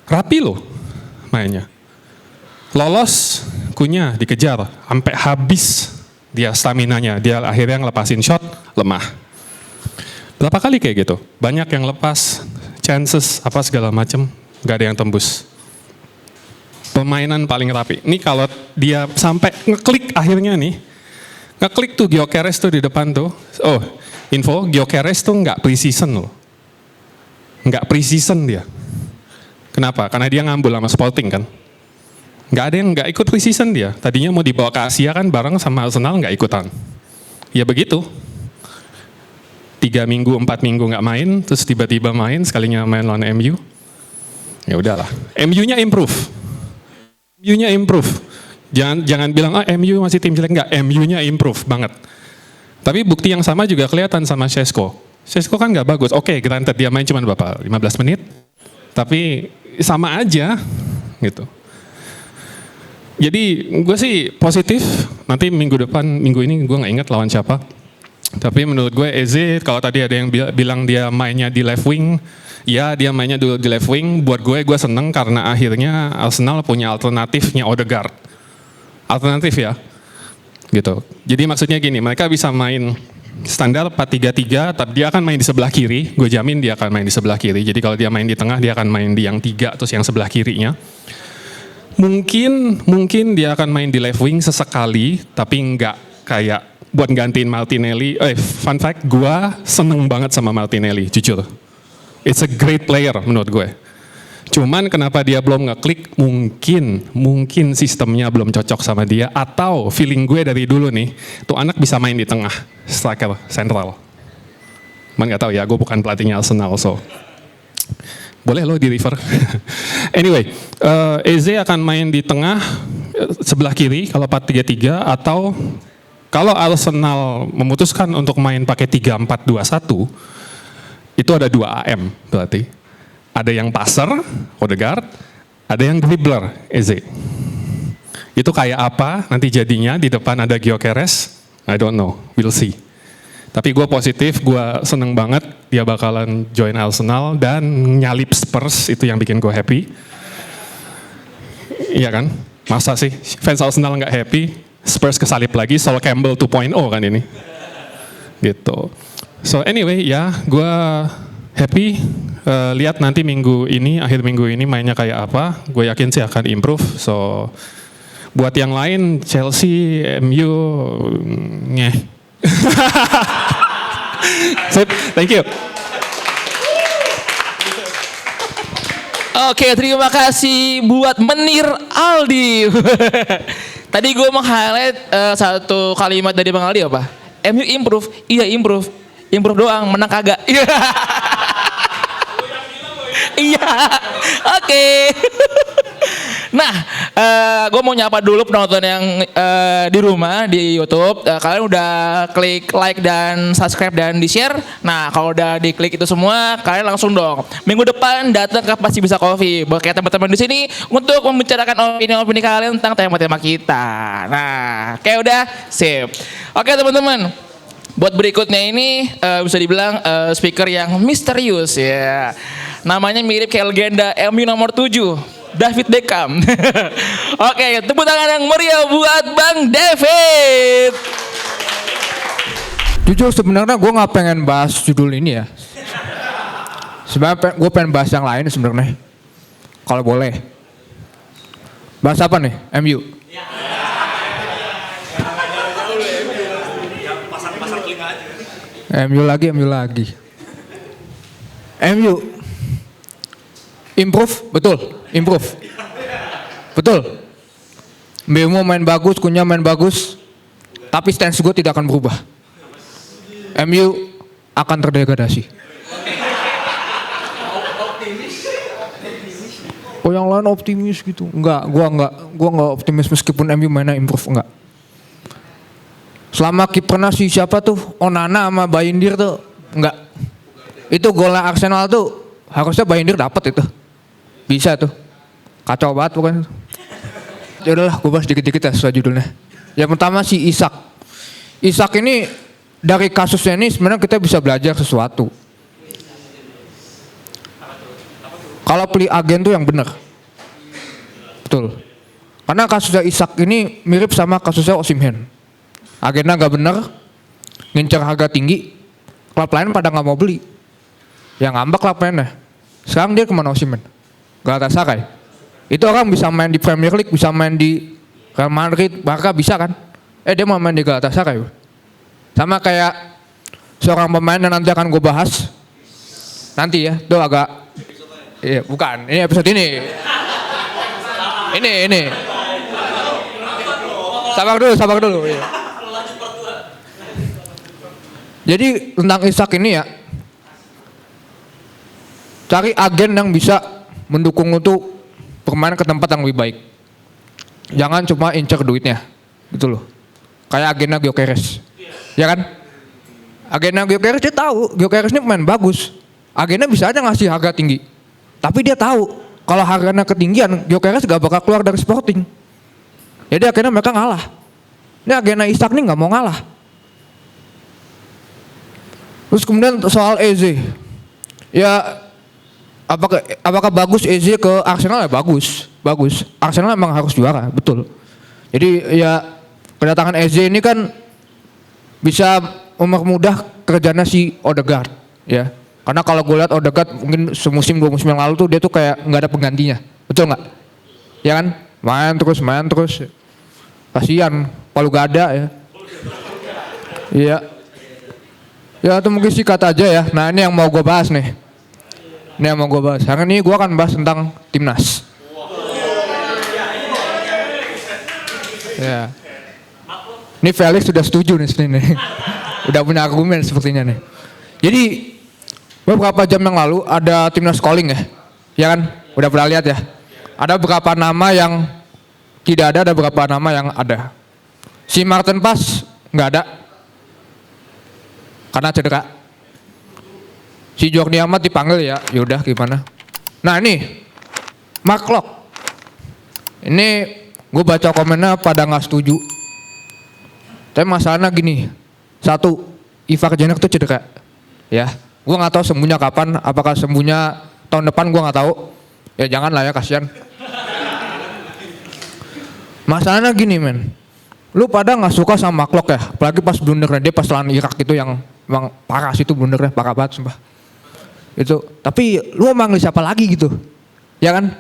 Rapi loh mainnya. Lolos, Kunya dikejar, sampai habis dia staminanya. Dia akhirnya ngelepasin shot, lemah. Berapa kali kayak gitu? Banyak yang lepas, chances, apa segala macem, gak ada yang tembus. Permainan paling rapi. Ini kalau dia sampai ngeklik akhirnya nih, ngeklik tuh Gyökeres tuh di depan tuh. Oh, info, Gyökeres tuh nggak pre-season loh. Nggak pre-season dia. Kenapa? Karena dia ngambul sama Sporting kan. Nggak ada yang nggak ikut pre-season dia. Tadinya mau dibawa ke Asia kan bareng sama Arsenal, nggak ikutan. Ya begitu. 3 minggu, 4 minggu nggak main, terus tiba-tiba main, sekalinya main lawan MU. Ya udahlah. MU-nya improve. MU-nya improve. Jangan bilang MU masih tim jelek, nggak. MU-nya improve banget. Tapi bukti yang sama juga kelihatan sama Šeško. Šeško kan nggak bagus. Oke, granted dia main cuma berapa? 15 menit. Tapi sama aja gitu. Jadi gue sih positif. Nanti minggu ini gue nggak ingat lawan siapa. Tapi menurut gue Eze, kalau tadi ada yang bilang dia mainnya di left wing, ya dia mainnya dulu di left wing. Buat gue seneng karena akhirnya Arsenal punya alternatifnya Odegaard. Alternatif ya, gitu. Jadi maksudnya gini, mereka bisa main standar 4-3-3, tapi dia akan main di sebelah kiri. Gue jamin dia akan main di sebelah kiri. Jadi kalau dia main di tengah, dia akan main di yang 3 terus yang sebelah kirinya. Mungkin dia akan main di left wing sesekali, tapi nggak kayak buat gantiin Martinelli. Fun fact, gue seneng banget sama Martinelli, jujur. It's a great player menurut gue. Cuman kenapa dia belum ngeklik, mungkin sistemnya belum cocok sama dia, atau feeling gue dari dulu nih, tuh anak bisa main di tengah, striker, sentral. Man gak tahu ya, gue bukan pelatihnya Arsenal, so boleh lo di refer. Anyway, Eze akan main di tengah, sebelah kiri kalau 4-3-3, atau kalau Arsenal memutuskan untuk main pakai 3-4-2-1, itu ada 2 AM berarti. Ada yang passer, Odegaard, ada yang dribbler, Eze. Itu kayak apa nanti jadinya, di depan ada Gyökeres, I don't know, we'll see. Tapi gue positif, gue seneng banget dia bakalan join Arsenal dan nyalip Spurs, itu yang bikin gue happy. Iya kan? Masa sih fans Arsenal nggak happy, Spurs kesalip lagi, Sol Campbell 2.0 kan ini. Gitu. So anyway ya, gue happy. Lihat nanti akhir minggu ini mainnya kayak apa. Gue yakin sih akan improve. So buat yang lain, Chelsea, MU, nyeh. Sip, thank you. Oke, terima kasih buat Menir Aldi. Tadi gue meng-highlight satu kalimat dari Bang Aldi apa? MU improve, iya improve. Improve doang, menang kagak. Iya, oke. Nah, gue mau nyapa dulu penonton yang di rumah di YouTube. Kalian udah klik like dan subscribe dan di share. Nah, kalau udah diklik itu semua, kalian langsung dong minggu depan datang ke Pasti Bisa Coffee buat kayak teman-teman di sini untuk membicarakan opini kalian tentang tema-tema kita. Nah, kayak udah sip. Oke teman-teman. Buat berikutnya ini bisa dibilang speaker yang misterius ya. Namanya mirip kayak legenda MU nomor 7, David Beckham. Oke, tepuk tangan yang meriah buat Bang David. Jujur sebenarnya gue nggak pengen bahas judul ini ya. Sebenarnya gue pengen bahas yang lain sebenarnya. Kalau boleh. Bahas apa nih? MU. MU lagi. MU improve, improve. Betul. Mbeumo main bagus, Kunya main bagus, tapi stance gue tidak akan berubah. MU akan terdegradasi. Oh yang lain optimis gitu. Enggak, gua enggak optimis meskipun MU mainnya improve, enggak. Selama kipernya si siapa tuh, Onana sama Bayindir tuh, enggak. Itu golnya Arsenal tuh harusnya Bayindir dapat itu. Bisa tuh. Kacau banget pokoknya. Ya udahlah, gue bahas dikit-dikit ya sesuai judulnya. Yang pertama si Isak. Isak ini dari kasusnya ini sebenarnya kita bisa belajar sesuatu. Kalau pilih agen tuh yang benar. Betul. Karena kasusnya Isak ini mirip sama kasusnya Osimhen. Agennya gak benar, ngincer harga tinggi, klub lain pada gak mau beli. Yang ngambek klub lainnya. Sekarang dia kemana Osimhen? Galatasaray. Itu orang bisa main di Premier League, bisa main di Real Madrid, Barca bisa kan? Dia mau main di Galatasaray. Sama kayak seorang pemain yang nanti akan gue bahas. Nanti ya, itu agak... Iya, bukan. Ini episode ini. Ini. Sabar dulu. Iya. Jadi tentang Isak ini ya, cari agen yang bisa mendukung untuk bermain ke tempat yang lebih baik. Jangan cuma incer duitnya, gitu loh. Kayak agennya Gyökeres, ya kan? Agennya Gyökeres dia tahu Gyökeres ini pemain bagus. Agennya bisa aja ngasih harga tinggi. Tapi dia tahu kalau harganya ketinggian, Gyökeres gak bakal keluar dari Sporting. Jadi akhirnya mereka ngalah. Ini agennya Isak nih gak mau ngalah. Terus kemudian soal Eze. Ya apakah bagus Eze ke Arsenal? Ya bagus. Arsenal memang harus juara, betul. Jadi ya kedatangan Eze ini kan bisa mempermudah kerjanya si Odegaard, ya. Karena kalau gue lihat Odegaard mungkin semusim 2 musim yang lalu tuh dia tuh kayak nggak ada penggantinya, betul nggak? Ya kan? Main terus. Kasihan, Palu Gada ya. Iya. Ya itu mungkin sikat aja ya. Nah ini yang mau gue bahas nih. Hari ini gue akan bahas tentang timnas. Ya. Ini Felix sudah setuju nih sini nih. Udah punya argumen sepertinya nih. Jadi beberapa jam yang lalu ada timnas calling ya. Ya kan? Udah pernah lihat ya. Ada beberapa nama yang tidak ada beberapa nama yang ada. Si Martin Pas nggak ada. Karena cedera. Si Jordi Amat dipanggil ya. Yaudah gimana. Nah ini Mark Locke. Ini gue baca komennya pada nggak setuju. Tapi masalahnya gini. Satu, Ivar Jenner tuh cedera. Ya, gue nggak tahu sembuhnya kapan. Apakah sembuhnya tahun depan gue nggak tahu. Ya jangan lah ya, kasihan. Masalahnya gini men. Lu pada nggak suka sama Mark Locke ya? Apalagi pas blundernya dia pas lawan Irak itu yang emang parah sih itu blundernya, parah banget sumpah. Itu. Tapi lu mau manggil siapa lagi gitu? Ya kan?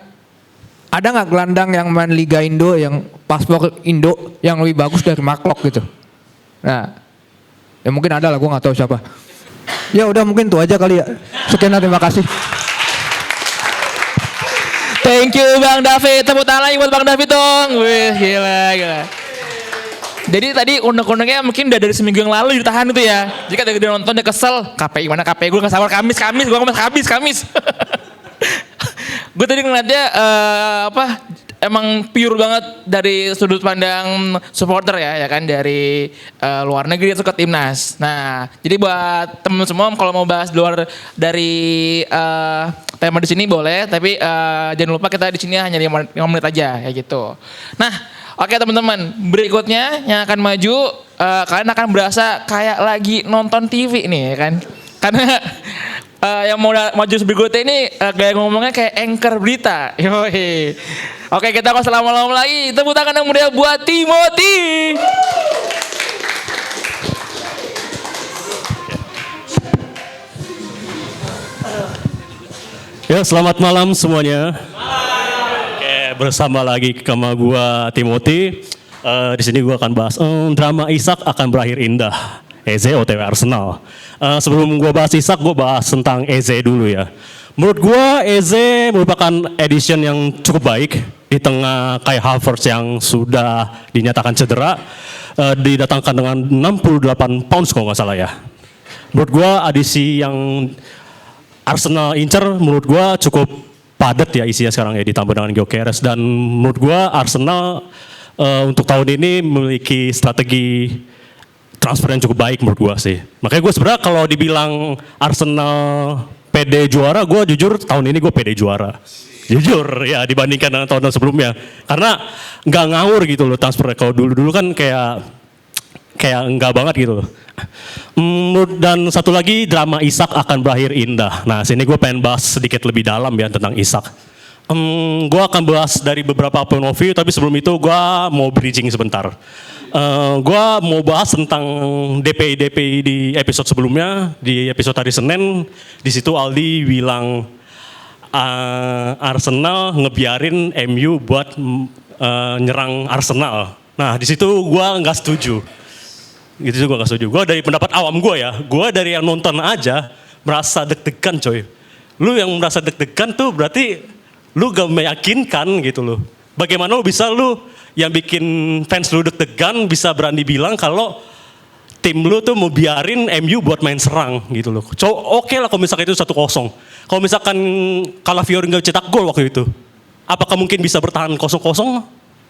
Ada nggak gelandang yang main Liga Indo yang paspor Indo yang lebih bagus dari Mark Locke gitu? Nah, ya mungkin ada lah, gue nggak tahu siapa. Ya udah mungkin itu aja kali ya. Sekian, terima kasih. Thank you Bang David, tepuk tangan lagi buat Bang David dong. Wih, gila. Jadi tadi undang-undangnya mungkin udah dari seminggu yang lalu ditahan itu ya. Jika dia nonton dia kesel, KPI mana KPI, gue gak sabar Kamis, gue ngomong Kamis. Gue tadi ngeliatnya emang pure banget dari sudut pandang supporter ya kan, dari luar negeri itu ke timnas. Nah, jadi buat temen semua kalau mau bahas luar dari tema di sini boleh, tapi jangan lupa kita di sini hanya 5 menit aja ya gitu. Nah, oke teman-teman, berikutnya yang akan maju kalian akan berasa kayak lagi nonton TV nih ya kan. Karena yang mau maju berikutnya ini gaya ngomongnya kayak anchor berita. Yoi. Oke, kita nggak usah lama-lama lagi. Tepuk tangan yang meriah buat Timothy. Ya, selamat malam semuanya. Oke, bersama lagi sama gua Timothy. Di sini gua akan bahas drama Isak akan berakhir indah. Eze OTW Arsenal. Sebelum gua bahas Isak, gua bahas tentang Eze dulu ya. Menurut gua Eze merupakan edition yang cukup baik di tengah Kai Havertz yang sudah dinyatakan cedera, didatangkan dengan 68 pounds kalau nggak salah ya. menurut gue adisi yang Arsenal incer menurut gue cukup padat ya isinya sekarang ya, ditambah dengan Gyökeres, dan menurut gue Arsenal untuk tahun ini memiliki strategi transfer yang cukup baik menurut gue sih. Makanya gue sebenarnya kalau dibilang Arsenal PD juara, gue jujur tahun ini gue PD juara. Jujur ya dibandingkan dengan tahun sebelumnya. Karena nggak ngawur gitu loh transfer. Kalau dulu kan kayak enggak banget gitu loh. Dan satu lagi, drama Isak akan berakhir indah. Nah sini gue pengen bahas sedikit lebih dalam ya tentang Isak. Gue akan bahas dari beberapa point of view, tapi sebelum itu gue mau bridging sebentar. Gue mau bahas tentang DPI di episode sebelumnya, di episode hari Senin. Di situ Aldi bilang Arsenal ngebiarin MU buat nyerang Arsenal. Nah di situ gue nggak setuju. Gitu gue gak setuju. Gue dari pendapat awam gue ya, gue dari yang nonton aja merasa deg-degan coy. Lu yang merasa deg-degan tuh berarti lu gak meyakinkan gitu loh. Bagaimana lu bisa lu yang bikin fans lu deg-degan bisa berani bilang kalau tim lu tuh mau biarin MU buat main serang gitu loh. Oke lah kalau misalkan itu 1-0. Kalau misalkan Calafiori gak cetak gol waktu itu, apakah mungkin bisa bertahan 0-0?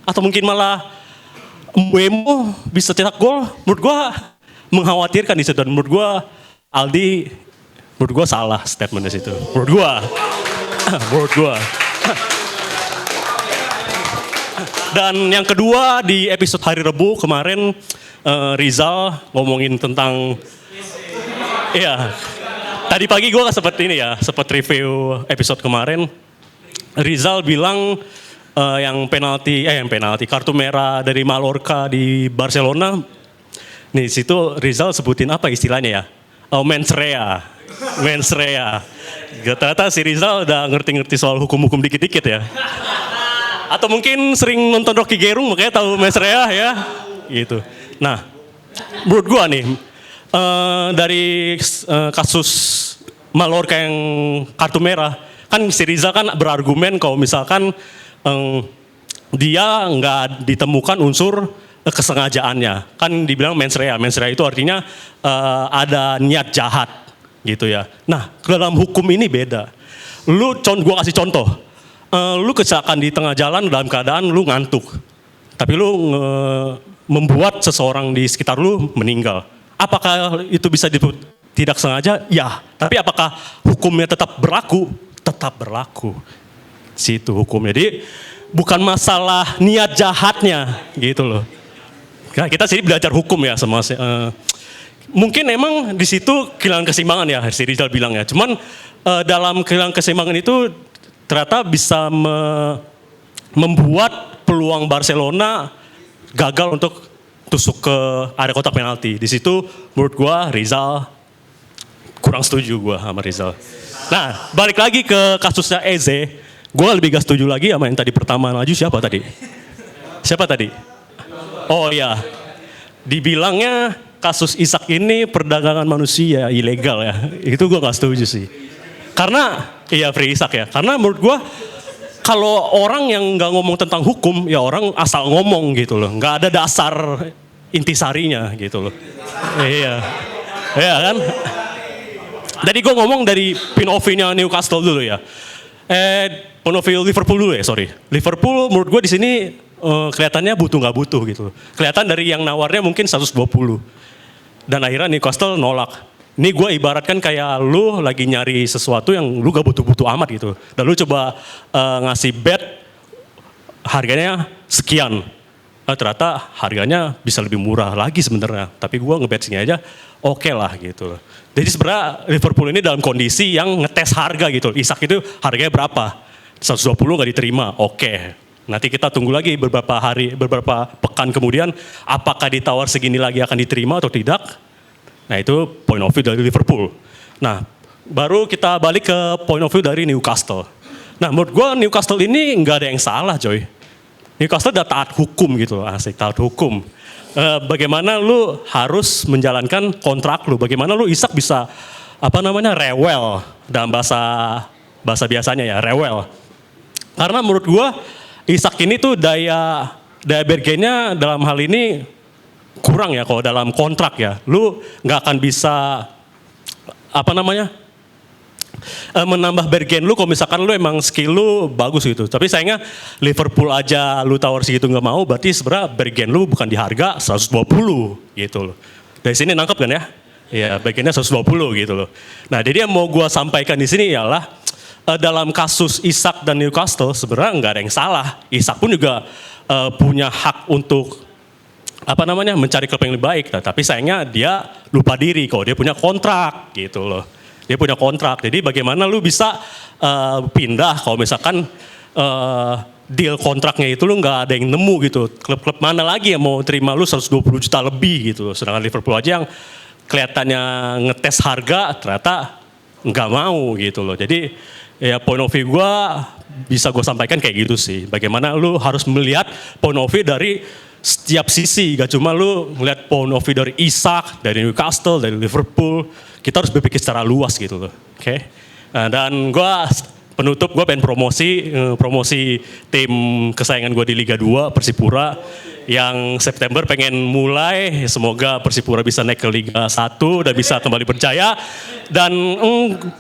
Atau mungkin malah Mbeumo bisa cetak gol? Menurut gue mengkhawatirkan di situ, dan menurut gue Aldi, menurut gue salah statementnya situ. Menurut gue. Dan yang kedua di episode hari Rabu kemarin, Rizal ngomongin tentang, ya tadi pagi gue sempat ini ya, sempat review episode kemarin. Rizal bilang yang penalti kartu merah dari Mallorca di Barcelona. Nih situ Rizal sebutin apa istilahnya ya? Mens rea. Ternyata si Rizal udah ngerti-ngerti soal hukum-hukum dikit-dikit ya. Atau mungkin sering nonton Rocky Gerung makanya tahu mens rea ya. Gitu. Nah, menurut gua nih dari kasus Mallorca yang kartu merah, kan si Rizal kan berargumen kalau misalkan dia nggak ditemukan unsur kesengajaannya. Kan dibilang mens rea. Mens rea itu artinya ada niat jahat gitu ya. Nah dalam hukum ini beda. Gua kasih contoh. Lu kecelakaan di tengah jalan dalam keadaan lu ngantuk. Tapi lu membuat seseorang di sekitar lu meninggal. Apakah itu bisa disebut tidak sengaja? Ya. Tapi apakah hukumnya tetap berlaku? Tetap berlaku. Situ hukumnya. Jadi bukan masalah niat jahatnya gitu loh. Nah, kita sini belajar hukum ya sama mungkin emang di situ kehilangan keseimbangan ya, si Rizal bilang ya. Cuman dalam kehilangan keseimbangan itu ternyata bisa membuat peluang Barcelona gagal untuk tusuk ke area kotak penalti. Di situ menurut gua Rizal kurang setuju gua sama Rizal. Nah, balik lagi ke kasusnya Eze. Gue lebih gak setuju lagi sama yang tadi pertama maju siapa tadi? Siapa tadi? Oh iya, dibilangnya kasus Isak ini perdagangan manusia ilegal ya. Itu gue gak setuju sih. Karena, iya Free Isak ya. Karena menurut gue kalau orang yang gak ngomong tentang hukum, ya orang asal ngomong gitu loh. Gak ada dasar intisarinya gitu loh. Iya kan? Tadi gue ngomong dari POV-nya Newcastle dulu ya. POV Liverpool dulu ya, sorry. Liverpool menurut gue di sini kelihatannya butuh nggak butuh gitu. Kelihatan dari yang nawarnya mungkin 120. Dan akhirnya Newcastle nolak. Ini gue ibaratkan kayak lu lagi nyari sesuatu yang lu gak butuh-butuh amat gitu. Dan lu coba ngasih bet harganya sekian. Ternyata harganya bisa lebih murah lagi sebenarnya. Tapi gue ngebet sini aja oke lah gitu. Jadi sebenarnya Liverpool ini dalam kondisi yang ngetes harga gitu. Isak itu harganya berapa? 120 gak diterima, oke. Nanti kita tunggu lagi beberapa pekan kemudian apakah ditawar segini lagi akan diterima atau tidak. Nah itu point of view dari Liverpool. Nah baru kita balik ke point of view dari Newcastle. Nah menurut gue Newcastle ini nggak ada yang salah coy. Newcastle udah taat hukum gitu, asik taat hukum. Bagaimana lu harus menjalankan kontrak lu, bagaimana lu Isak bisa rewel dalam bahasa biasanya ya, rewel. Karena menurut gua Isak ini tuh daya bergennya dalam hal ini kurang ya kalau dalam kontrak ya. Lu nggak akan bisa menambah bergen lu kalau misalkan lu emang skill lu bagus gitu. Tapi sayangnya Liverpool aja lu tawar segitu nggak mau, berarti sebenarnya bergen lu bukan di harga 120 gitu loh. Dari sini nangkep kan ya? Ya bergennya 120 gitu loh. Nah jadi yang mau gua sampaikan di sini ialah dalam kasus Isak dan Newcastle sebenarnya nggak ada yang salah. Isak pun juga punya hak untuk mencari klub yang lebih baik. Nah, tapi sayangnya dia lupa diri kalau dia punya kontrak gitu loh. Dia punya kontrak, jadi bagaimana lu bisa pindah kalau misalkan deal kontraknya itu lu nggak ada yang nemu gitu. Klub-klub mana lagi yang mau terima lu 120 juta lebih gitu. Sedangkan Liverpool aja yang kelihatannya ngetes harga ternyata nggak mau gitu loh. Jadi ya point of view gue bisa gue sampaikan kayak gitu sih. Bagaimana lu harus melihat point of view dari setiap sisi, gak cuma lu ngeliat point of view dari Isak, dari Newcastle, dari Liverpool. Kita harus berpikir secara luas gitu loh. Oke. Nah, dan gue penutup, gue pengen promosi tim kesayangan gue di Liga 2, Persipura. Yang September pengen mulai, semoga Persipura bisa naik ke Liga 1 dan bisa kembali berjaya. Dan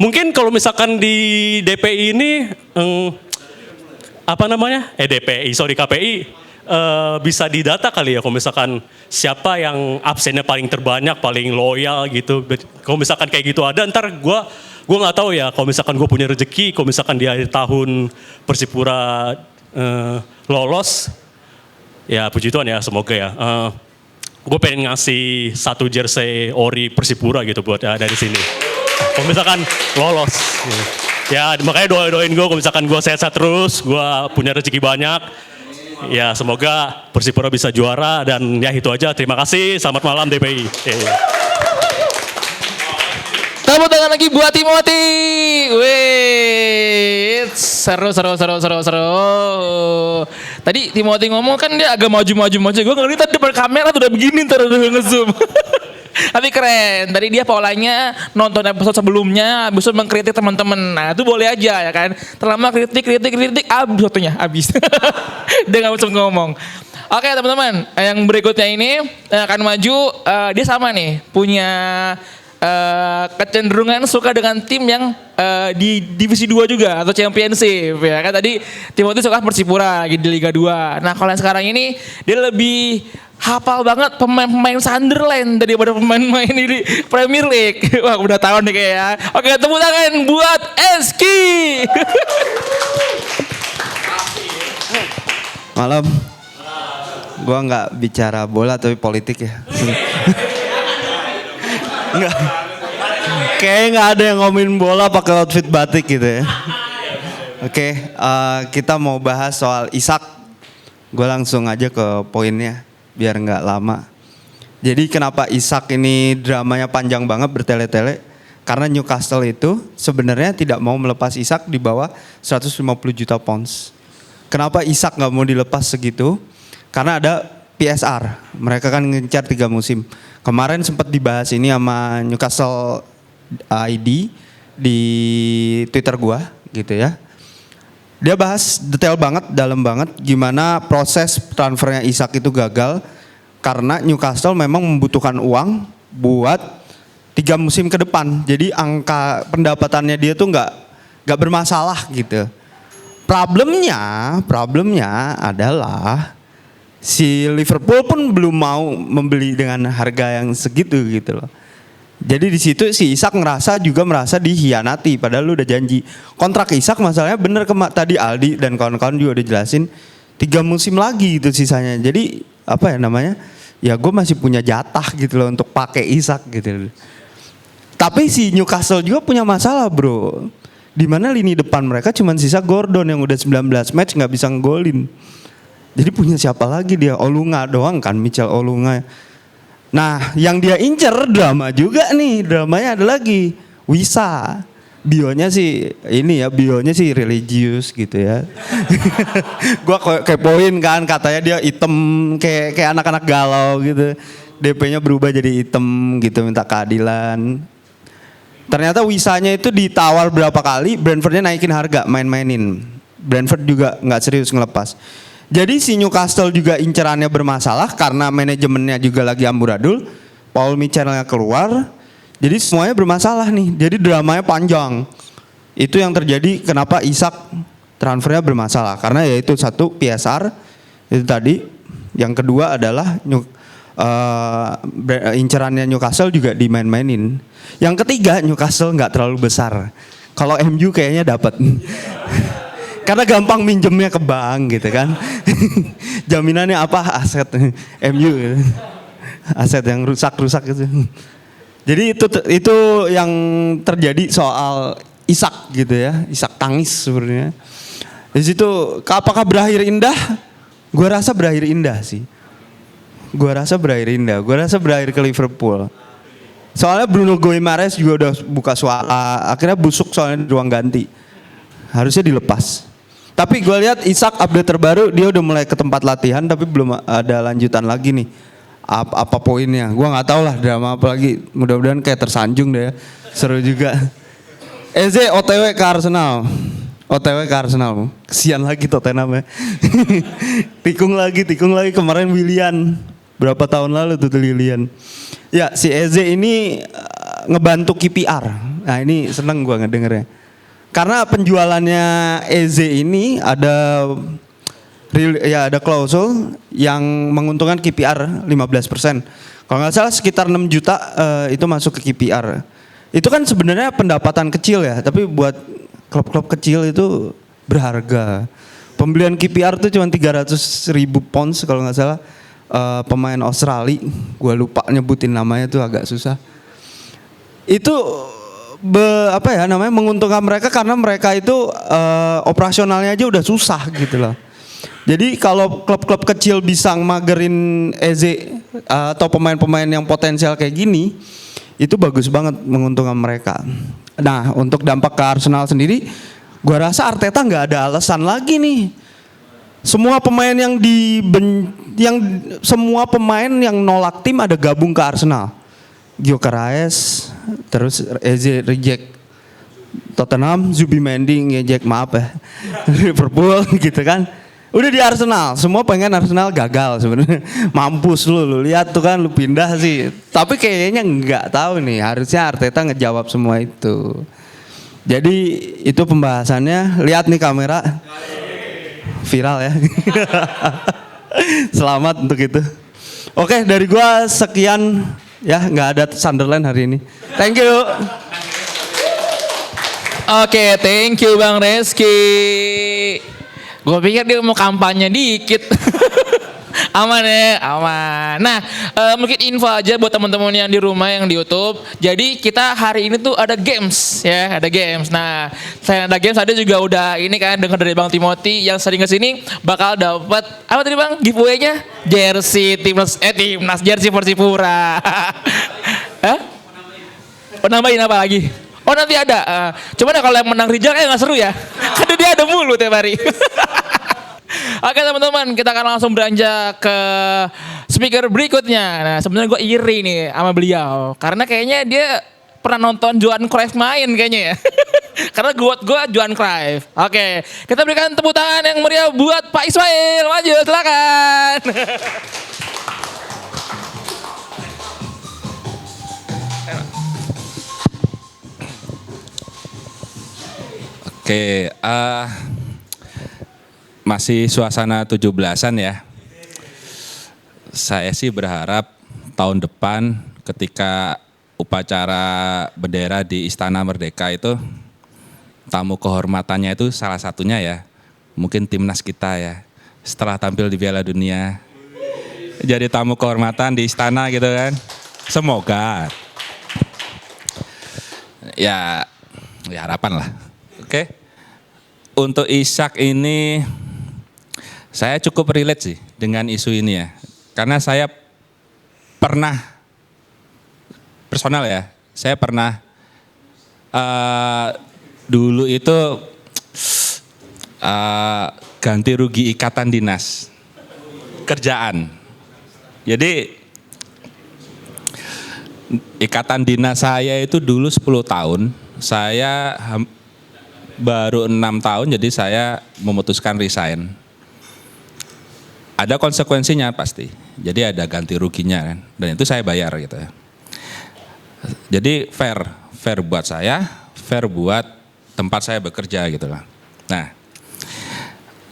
mungkin kalau misalkan di DPI ini, KPI, bisa didata kali ya kalau misalkan siapa yang absennya paling terbanyak, paling loyal gitu. Kalau misalkan kayak gitu ada, ntar gue nggak tahu ya kalau misalkan gue punya rezeki, kalau misalkan di akhir tahun Persipura lolos, ya puji Tuhan ya, semoga ya. Gue pengen ngasih 1 jersey ori Persipura gitu buat dari sini. Kalau misalkan lolos. Ya makanya doain gue kalau misalkan gue sehat-sehat terus, gue punya rezeki banyak. Ya semoga Persipura bisa juara dan ya itu aja. Terima kasih, selamat malam DPI. Tepuk tangan lagi buat Timothy. Wih, seru. Tadi Timothy ngomong kan dia agak maju. Gue ngeliat tadi depan kamera tuh udah begini ntar udah nge-zoom. Tapi keren. Tadi dia polanya nonton episode sebelumnya, habis itu mengkritik teman-teman. Nah itu boleh aja ya kan. Terlama kritik, abis waktunya, abis. Dia gak bisa ngomong. Oke teman-teman, yang berikutnya ini akan maju. Dia sama nih, punya kecenderungan suka dengan tim yang di divisi 2 juga atau championship ya kan. Tadi Timothy suka Persipura lagi di Liga 2. Nah kalau yang sekarang ini dia lebih hafal banget pemain Sunderland daripada pemain-pemain di Premier League. Wah udah tahu nih kayak ya. Oke tepuk tangan buat Eski. Malam. Gua nggak bicara bola tapi politik ya. Enggak. Kayaknya nggak ada yang ngomongin bola pakai outfit batik gitu ya. Oke, kita mau bahas soal Isak. Gue langsung aja ke poinnya biar nggak lama. Jadi kenapa Isak ini dramanya panjang banget bertele-tele? Karena Newcastle itu sebenarnya tidak mau melepas Isak di bawah 150 juta pounds. Kenapa Isak nggak mau dilepas segitu? Karena ada PSR. Mereka kan ngincar 3 musim. Kemarin sempat dibahas ini sama Newcastle ID di Twitter gua gitu ya. Dia bahas detail banget, dalam banget gimana proses transfernya Isak itu gagal karena Newcastle memang membutuhkan uang buat 3 musim ke depan. Jadi angka pendapatannya dia tuh nggak bermasalah gitu. Problemnya adalah si Liverpool pun belum mau membeli dengan harga yang segitu gitu loh. Jadi di situ si Isak merasa dihianati padahal lu udah janji. Kontrak Isak masalahnya bener tadi Aldi dan kawan-kawan juga udah jelasin 3 musim lagi itu sisanya. Jadi apa ya namanya? Ya gue masih punya jatah gitu loh untuk pakai Isak gitu loh. Tapi si Newcastle juga punya masalah bro. Dimana lini depan mereka cuma sisa Gordon yang udah 19 match gak bisa ngegolin. Jadi punya siapa lagi dia? Olunga doang kan, Michel Olunga. Nah yang dia incer drama juga nih. Dramanya ada lagi, Wisa. Bionya sih religius gitu ya. Gua kepoin kan katanya dia hitam kayak anak-anak galau gitu. DP-nya berubah jadi hitam gitu, minta keadilan. Ternyata Wisanya itu ditawar berapa kali, Brentfordnya naikin harga, main-mainin. Brentford juga nggak serius ngelepas. Jadi si Newcastle juga incerannya bermasalah karena manajemennya juga lagi amburadul. Paul Mitchell-nya keluar, Jadi semuanya bermasalah nih. Jadi dramanya panjang. Itu yang terjadi kenapa Isak transfernya bermasalah. Karena yaitu satu PSR itu tadi. Yang kedua adalah incerannya Newcastle juga dimain-mainin. Yang ketiga Newcastle nggak terlalu besar. Kalau MU kayaknya dapat. Karena gampang minjemnya ke bank gitu kan. Jaminannya apa? Aset MU gitu. Aset yang rusak-rusak gitu. Jadi itu yang terjadi soal Isak gitu ya. Isak tangis sebenarnya. Di situ apakah berakhir indah? Gua rasa berakhir indah sih. Gua rasa berakhir ke Liverpool. Soalnya Bruno Guimaraes juga udah buka suara. Akhirnya busuk soalnya di ruang ganti. Harusnya dilepas. Tapi gue lihat Isak update terbaru dia udah mulai ke tempat latihan tapi belum ada lanjutan lagi nih. Apa poinnya? Gue nggak tahu lah drama apa lagi. Mudah-mudahan kayak tersanjung deh ya. Seru juga. Eze OTW ke Arsenal. Kesian lagi Tottenham ya. tikung lagi kemarin Willian. Berapa tahun lalu tuh Willian. Ya si Eze ini ngebantu KPR. Nah ini seneng gue ngedengernya. Karena penjualannya Eze ini ada klausul yang menguntungkan KPR 15%. Kalau nggak salah sekitar 6 juta itu masuk ke KPR. Itu kan sebenarnya pendapatan kecil ya, tapi buat klub-klub kecil itu berharga. Pembelian KPR itu cuma 300.000 pounds kalau nggak salah. Pemain Australia, gue lupa nyebutin namanya tuh agak susah. Itu menguntungkan mereka karena mereka itu operasionalnya aja udah susah gitu loh. Jadi kalau klub-klub kecil bisa magerin Eze atau pemain-pemain yang potensial kayak gini, itu bagus banget menguntungkan mereka. Nah untuk dampak ke Arsenal sendiri, gua rasa Arteta nggak ada alasan lagi nih. Semua pemain semua pemain yang nolak tim ada gabung ke Arsenal. Gyökeres, terus Eze reject Tottenham, Zubimendi ngejek maaf ya. Liverpool gitu kan. Udah di Arsenal, semua pengen Arsenal gagal sebenarnya. Mampus lu lihat tuh kan lu pindah sih. Tapi kayaknya nggak tahu nih, harusnya Arteta ngejawab semua itu. Jadi itu pembahasannya, lihat nih kamera. Viral ya. Selamat untuk itu. Oke, dari gua sekian ya, nggak ada Sunderland hari ini. Thank you. Oke, thank you Bang Reski. Gue pikir dia mau kampanye dikit. Aman ya, aman. Nah, mungkin info aja buat teman-teman yang di rumah yang di YouTube. Jadi kita hari ini tuh ada games ya, ada games. Nah, selain ada games ada juga udah ini kan dengar dari Bang Timothy yang sering kesini bakal dapat apa tadi Bang giveaway-nya? Jersey timnas jersey Persipura. Hah? Nambahin apa lagi? Oh nanti ada. Cuman kalau yang menang Rijal nggak seru ya. Karena dia ada mulu tiap hari. Oke teman-teman, kita akan langsung beranjak ke speaker berikutnya. Nah sebenarnya gue iri nih sama beliau. Karena kayaknya dia pernah nonton Johan Cruyff main kayaknya ya. Karena gue Johan Cruyff. Oke, kita berikan tepuk tangan yang meriah buat Pak Ismail. Maju silakan. Oke, masih suasana 17-an ya. Saya sih berharap tahun depan ketika upacara bendera di Istana Merdeka itu tamu kehormatannya itu salah satunya ya, mungkin timnas kita ya. Setelah tampil di Piala Dunia, jadi tamu kehormatan di istana gitu kan. Semoga. Ya harapan lah. Oke, untuk Isak ini saya cukup relate sih dengan isu ini ya. Karena saya pernah, personal ya, saya pernah dulu itu ganti rugi ikatan dinas kerjaan. Jadi ikatan dinas saya itu dulu 10 tahun, saya baru 6 tahun, jadi saya memutuskan resign. Ada konsekuensinya pasti, jadi ada ganti ruginya kan, dan itu saya bayar gitu ya. Jadi fair buat saya, fair buat tempat saya bekerja gitu lah. Nah,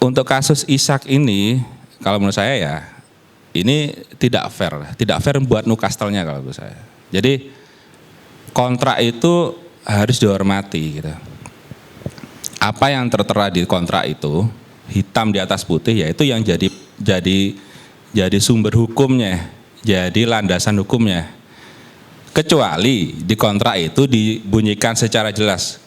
untuk kasus Ishak ini, kalau menurut saya ya, ini tidak fair buat Newcastle-nya kalau menurut saya. Jadi kontrak itu harus dihormati gitu. Apa yang tertera di kontrak itu, hitam di atas putih, yaitu yang jadi sumber hukumnya, jadi landasan hukumnya. Kecuali di kontrak itu dibunyikan secara jelas,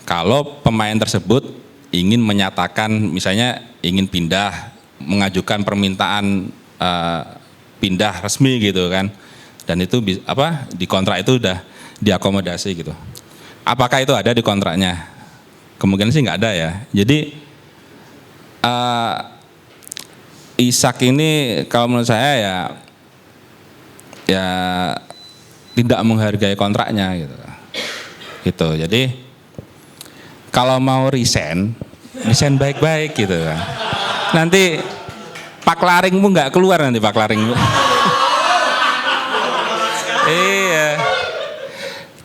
kalau pemain tersebut ingin menyatakan, misalnya ingin pindah, mengajukan permintaan pindah resmi gitu kan, dan itu di kontrak itu udah diakomodasi gitu. Apakah itu ada di kontraknya? Kemungkinan sih nggak ada ya. Jadi Ishak ini kalau menurut saya ya tidak menghargai kontraknya gitu. Gitu. Jadi kalau mau resign baik-baik gitu kan. Nanti Pak Laringmu nggak keluar nanti Pak Laringmu. Iya.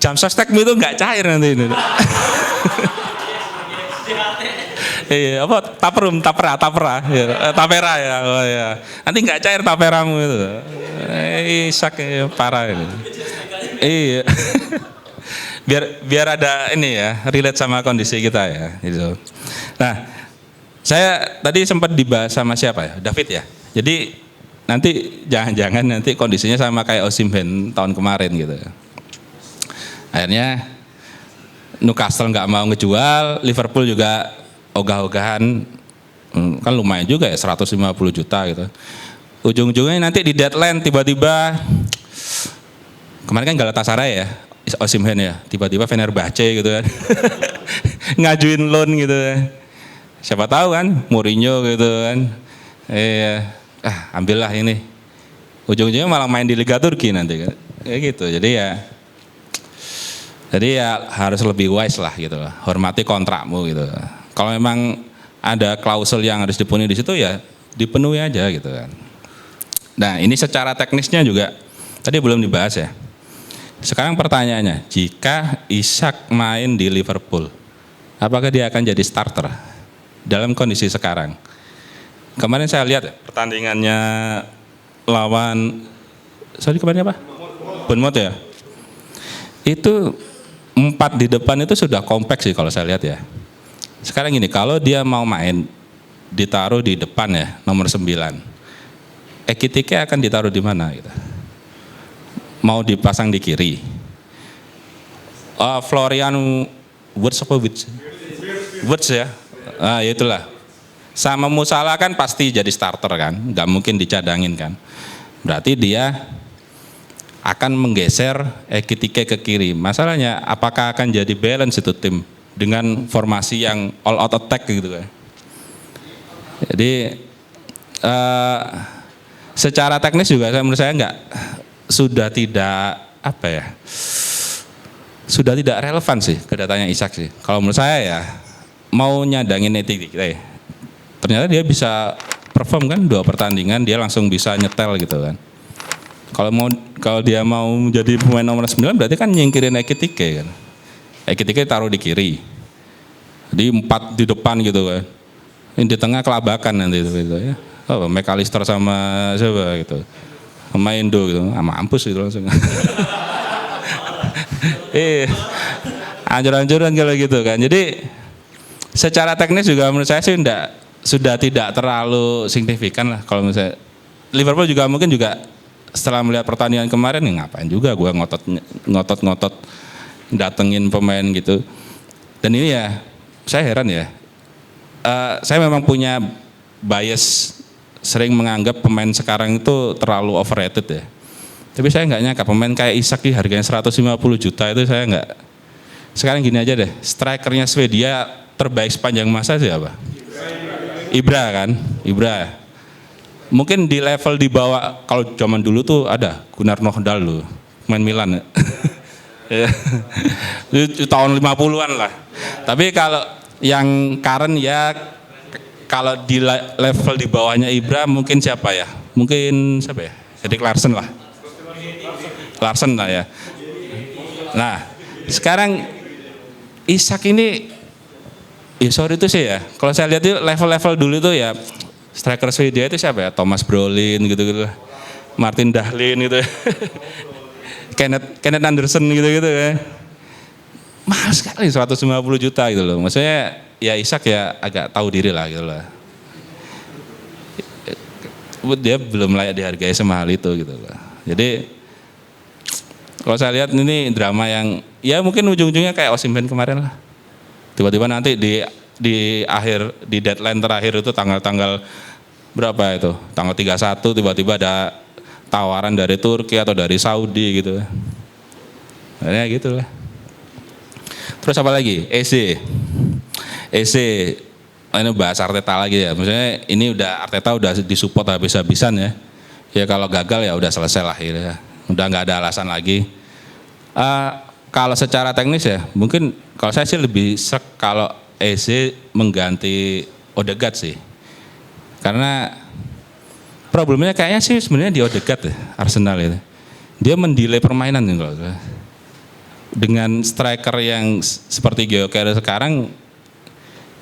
Jam sostekmu itu nggak cair nanti ini. Iya, apa tapera ya. Oh ya. Nanti nggak cair taperamu itu. Ishak parah ini. Iya. biar ada ini ya, relate sama kondisi kita ya gitu. Nah, saya tadi sempat dibahas sama siapa ya? David ya. Jadi nanti jangan-jangan nanti kondisinya sama kayak Osimhen tahun kemarin gitu. Akhirnya Newcastle nggak mau ngejual, Liverpool juga ogah-ogahan, kan lumayan juga ya 150 juta gitu. Ujung-ujungnya nanti di deadline tiba-tiba, kemarin kan Galatasaray ya, Osimhen ya, tiba-tiba Fenerbahce gitu kan, ngajuin loan gitu kan. Siapa tahu kan, Mourinho gitu kan, ambillah ini. Ujung-ujungnya malah main di Liga Turki nanti kan, kayak gitu. Jadi ya harus lebih wise lah gitu, hormati kontrakmu gitu. Kalau memang ada klausul yang harus dipenuhi di situ ya dipenuhi aja gitu kan. Nah ini secara teknisnya juga tadi belum dibahas ya. Sekarang pertanyaannya, jika Ishak main di Liverpool, apakah dia akan jadi starter dalam kondisi sekarang? Kemarin saya lihat pertandingannya lawan, kemarin apa? Bournemouth ya. Itu 4 di depan itu sudah kompleks sih kalau saya lihat ya. Sekarang gini, kalau dia mau main ditaruh di depan ya, nomor 9. Ekitike akan ditaruh di mana gitu? Mau dipasang di kiri. Florian Wirtz ya. Itulah. Sama Musala kan pasti jadi starter kan, nggak mungkin dicadangin kan. Berarti dia akan menggeser Ekitike ke kiri. Masalahnya apakah akan jadi balance itu tim dengan formasi yang all out attack gitu kan. Jadi secara teknis juga menurut saya sudah tidak relevan sih kedatangan Ishak sih. Kalau menurut saya ya mau nyadangin Ekitike. Ternyata dia bisa perform kan 2 pertandingan dia langsung bisa nyetel gitu kan. Kalau dia mau jadi pemain nomor 9 berarti kan nyingkirin Ekitike kan. Ekitike taruh di kiri. Jadi 4 di depan gitu kan. Ini di tengah kelabakan nanti gitu ya. McAllister sama siapa gitu. Sama Indo gitu. Mampus gitu langsung. Anjur-anjuran kalau gitu kan. Jadi secara teknis juga menurut saya sih sudah tidak terlalu signifikan lah kalau menurut saya. Liverpool juga mungkin juga setelah melihat pertandingan kemarin ngapain juga gue ngotot datengin pemain gitu. Dan ini ya saya heran ya. Saya memang punya bias sering menganggap pemain sekarang itu terlalu overrated ya. Tapi saya nggak nyangka pemain kayak Ishak harganya 150 juta itu saya nggak. Sekarang gini aja deh, strikernya Swedia terbaik sepanjang masa siapa? Ibra kan, Ibra. Mungkin di level di bawah, kalau zaman dulu tuh ada Gunnar Nordahl loh, main Milan. Itu tahun 50-an lah. Tapi kalau yang current ya, kalau di level di bawahnya Ibra mungkin siapa ya? Mungkin siapa ya? Erik Larsen lah. Larsen lah ya. Nah, sekarang Isak ini, ya sorry itu sih ya. Kalau saya lihat itu level-level dulu itu ya striker Swedia itu siapa ya? Thomas Brolin gitu-gitu, Martin Dahlin gitu, Kenneth Anderson gitu-gitu ya. Mahal sekali 150 juta gitu loh. Maksudnya ya Isak ya agak tahu diri lah gitu loh. Dia belum layak dihargai semahal itu gitu loh. Jadi kalau saya lihat ini drama yang ya mungkin ujung-ujungnya kayak Osimhen kemarin lah. Tiba-tiba nanti di akhir, di deadline terakhir itu tanggal berapa itu? Tanggal 31 tiba-tiba ada tawaran dari Turki atau dari Saudi gitu. Ya gitu lah. Terus apa lagi? EC ini bahas Arteta lagi ya. Maksudnya ini Arteta udah disupport habis-habisan ya. Ya kalau gagal ya udah selesai lah gitu ya. Udah nggak ada alasan lagi. Kalau secara teknis ya, mungkin kalau saya sih lebih kalau Eze mengganti Odegaard sih. Karena problemnya kayaknya sih sebenarnya di Odegaard ya, Arsenal itu. Dia mendelay permainan nih kalau dengan striker yang seperti Gyökeres sekarang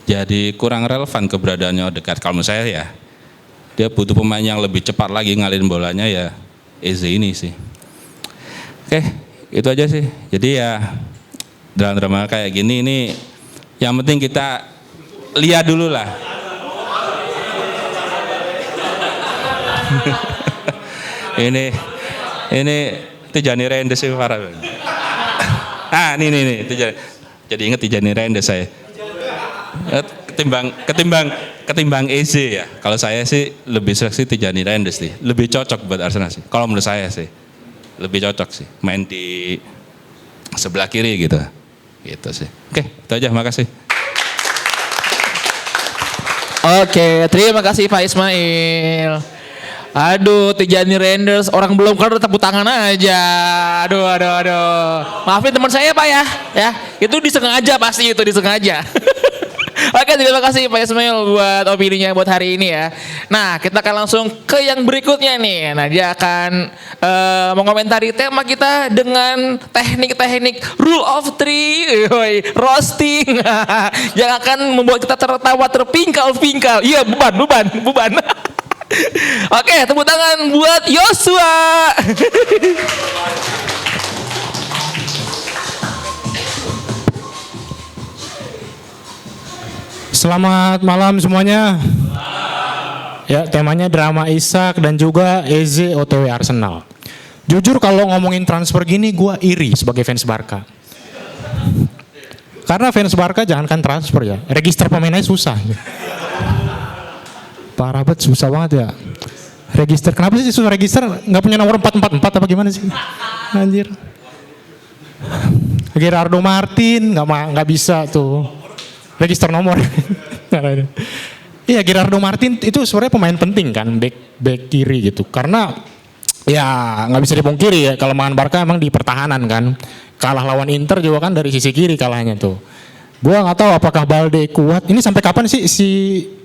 jadi kurang relevan keberadaannya Odegaard. Kalau menurut saya ya, dia butuh pemain yang lebih cepat lagi ngalirin bolanya ya Eze ini sih. Oke, itu aja sih. Jadi ya drama kayak gini ini yang penting kita lihat dulu lah. ini Tijani Reinders sih parah. Nih Tijani. Jadi ingat Tijani Reinders saya. Ketimbang Eze ya. Kalau saya sih lebih seleksi Tijani Reinders sih. Lebih cocok buat Arsenal sih. Kalau menurut saya sih. Lebih cocok sih main di sebelah kiri gitu sih. Oke, itu aja, makasih. Oke, terima kasih Pak Ismail. Aduh, Tijani Reinders orang belum keluar udah tepuk tangan aja. Aduh. Maafin teman saya Pak ya. Itu disengaja pasti itu disengaja. Oke, terima kasih Pak Ismail buat opininya buat hari ini ya. Nah, kita akan langsung ke yang berikutnya nih. Nah, dia akan mengomentari tema kita dengan teknik-teknik rule of three, roasting, yang akan membuat kita tertawa terpingkal-pingkal. Iya, beban. Oke, tepuk tangan buat Yosua. Selamat malam semuanya. Ya, temanya drama Isak dan juga Eze OTW Arsenal. Jujur kalau ngomongin transfer gini gue iri sebagai fans Barca. Karena fans Barca jangankan transfer ya, register pemainnya susah. Parah banget, susah banget ya. Register, kenapa sih susah register? Nggak punya nomor 444 apa gimana sih? Anjir. Gerardo Martin nggak bisa tuh. Register nomor. Iya, Gerardo Martin itu sebenarnya pemain penting kan, back kiri gitu. Karena ya nggak bisa dipungkiri ya, kelemahan Barca emang di pertahanan kan. Kalah lawan Inter juga kan dari sisi kiri kalahnya tuh. Gua nggak tahu apakah Balde kuat. Ini sampai kapan sih si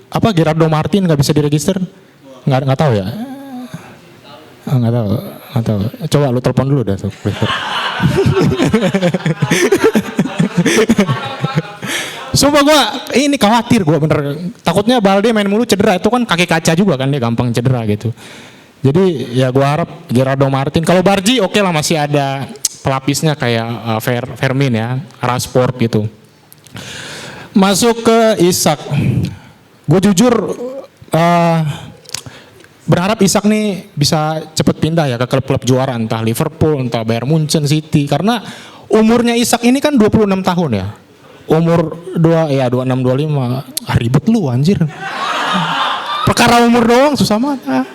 Gerardo Martin nggak bisa diregister? Nggak tahu ya. Nggak tahu. Coba lu telepon dulu dah tuh. Sumpah gue ini khawatir gue bener. Takutnya Balde main mulu cedera. Itu kan kaki kaca juga kan, dia gampang cedera gitu. Jadi ya gue harap Gerardo Martin. Kalau Barji oke lah, masih ada pelapisnya kayak Fermin ya, Rashford gitu. Masuk ke Isak. Gue jujur berharap Isak nih bisa cepet pindah ya ke klub-klub juara, entah Liverpool, entah Bayern Munchen, City. Karena umurnya Isak ini kan 26 tahun ya. Umur 26 25 ribet lu anjir. Perkara umur doang susah banget.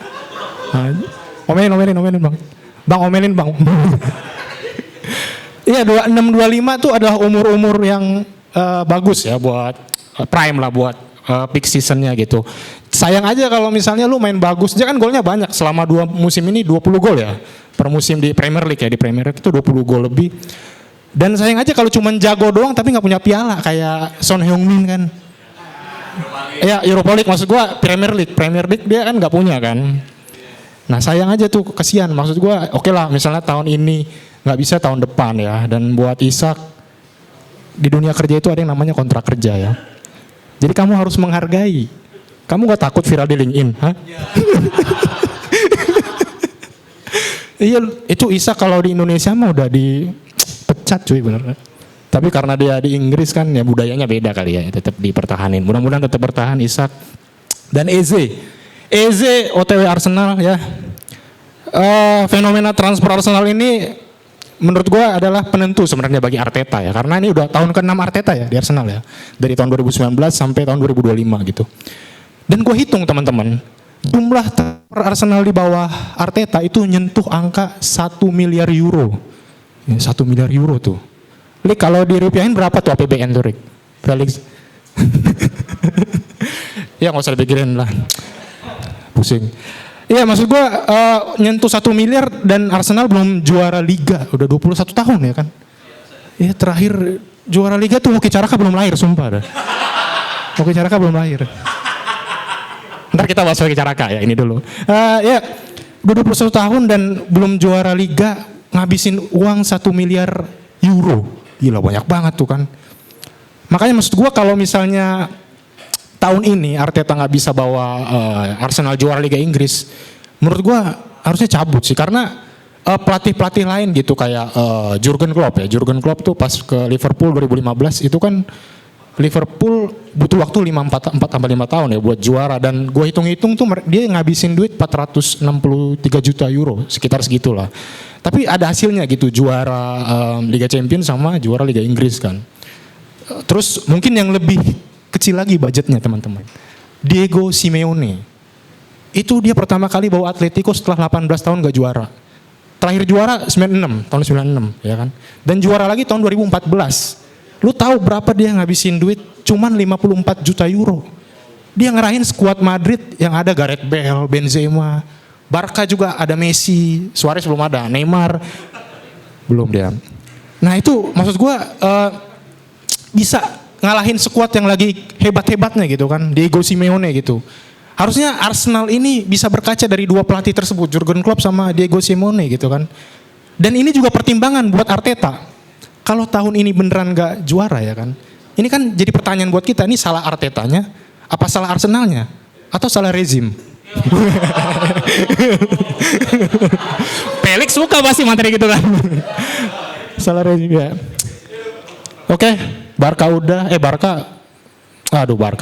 Omelin Bang. Bang omelin Bang. Iya, 26 25 tuh adalah umur-umur yang bagus ya buat prime lah, buat peak seasonnya gitu. Sayang aja kalau misalnya lu main bagus, dia kan golnya banyak selama 2 musim ini 20 gol ya. Per musim di Premier League ya, di Premier League itu 20 gol lebih. Dan sayang aja kalau cuma jago doang tapi nggak punya piala kayak Son Heung-min kan. Ya Europa League maksud gua, Premier League dia kan nggak punya kan. Nah sayang aja tuh, kesian. Maksud gua oke lah misalnya tahun ini nggak bisa tahun depan ya. Dan buat Isak, di dunia kerja itu ada yang namanya kontrak kerja ya. Jadi kamu harus menghargai. Kamu gak takut viral di LinkedIn? Hah? Iya, itu Isak kalau di Indonesia mah udah dipecat cuy bener. Tapi karena dia di Inggris kan ya budayanya beda kali ya, tetap dipertahanin. Mudah-mudahan tetap bertahan Isak. Dan Eze OTW Arsenal ya. Fenomena transfer Arsenal ini menurut gue adalah penentu sebenarnya bagi Arteta ya, karena ini udah tahun ke-6 Arteta ya di Arsenal ya, dari tahun 2019 sampai tahun 2025 gitu. Dan gue hitung teman-teman, jumlah transfer Arsenal di bawah Arteta itu nyentuh angka 1 miliar euro. Ya, 1 miliar euro tuh. Lik, kalau dirupiahin berapa tuh APBN tuh Rik? Felix? Ya nggak usah dipikirin lah, pusing. Iya maksud gue nyentuh 1 miliar dan Arsenal belum juara Liga udah 21 tahun ya kan. Ya terakhir juara Liga tuh Hoki Caraka belum lahir sumpah dah. Hoki Caraka belum lahir. Ntar kita bahas Hoki Caraka ya ini dulu. Ya udah 21 tahun dan belum juara Liga, ngabisin uang 1 miliar euro. Gila banyak banget tuh kan. Makanya maksud gue kalau misalnya tahun ini Arteta nggak bisa bawa Arsenal juara Liga Inggris, menurut gue harusnya cabut sih, karena pelatih-pelatih lain gitu kayak Jurgen Klopp ya. Jurgen Klopp tuh pas ke Liverpool 2015 itu kan Liverpool butuh waktu 4 tambah 5 tahun ya buat juara, dan gue hitung-hitung tuh dia ngabisin duit 463 juta euro sekitar segitulah. Tapi ada hasilnya gitu, juara Liga Champions sama juara Liga Inggris kan. Terus mungkin yang lebih kecil lagi budgetnya teman-teman, Diego Simeone. Itu dia pertama kali bawa Atletico setelah 18 tahun gak juara. Terakhir juara 96, tahun 96 ya kan. Dan juara lagi tahun 2014. Lu tahu berapa dia ngabisin duit? Cuman 54 juta euro. Dia ngerahin skuad Madrid yang ada Gareth Bale, Benzema, Barca juga ada Messi, Suarez belum ada, Neymar belum dia. Nah itu maksud gua bisa ngalahin skuad yang lagi hebat-hebatnya gitu kan, Diego Simeone gitu. Harusnya Arsenal ini bisa berkaca dari dua pelatih tersebut, Jurgen Klopp sama Diego Simeone gitu kan. Dan ini juga pertimbangan buat Arteta. Kalau tahun ini beneran gak juara ya kan, ini kan jadi pertanyaan buat kita, ini salah Artetanya, apa salah Arsenalnya, atau salah rezim? Felix suka pasti materi gitu kan. Salah rezim ya. Oke. Barca udah, Barca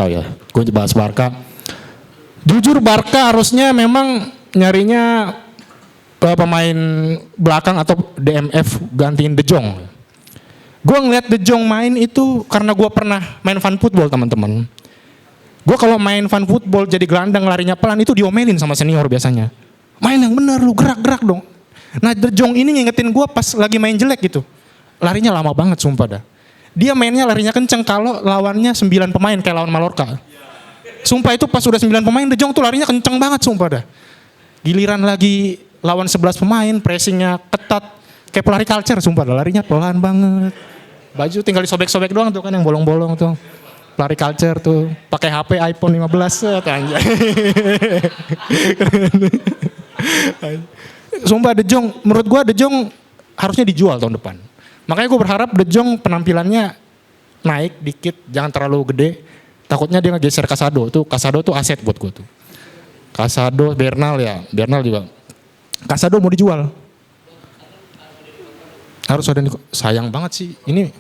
ya, gue bahas Barca. Jujur Barca harusnya memang nyarinya pemain belakang atau DMF gantiin De Jong. Gue ngeliat De Jong main itu karena gue pernah main fan football teman-teman. Gue kalau main fan football jadi gelandang larinya pelan itu diomelin sama senior biasanya. Main yang bener lu, gerak-gerak dong. Nah De Jong ini ngingetin gue pas lagi main jelek gitu. Larinya lama banget sumpah dah. Dia mainnya larinya kenceng kalau lawannya 9 pemain kayak lawan Mallorca. Sumpah itu pas udah 9 pemain De Jong tuh larinya kenceng banget sumpah dah. Giliran lagi lawan 11 pemain pressingnya ketat kayak pelari culture sumpah dah, larinya pelan banget. Baju tinggal disobek-sobek doang tuh kan yang bolong-bolong tuh. Pelari culture tuh pakai HP iPhone 15 anjay. Sumpah De Jong, menurut gua De Jong harusnya dijual tahun depan. Makanya gue berharap De Jong penampilannya naik dikit, jangan terlalu gede. Takutnya dia ngegeser Casado. Casado tuh aset buat gue tuh. Casado, Bernal juga. Casado mau dijual. Harus ada sayang banget sih. Ini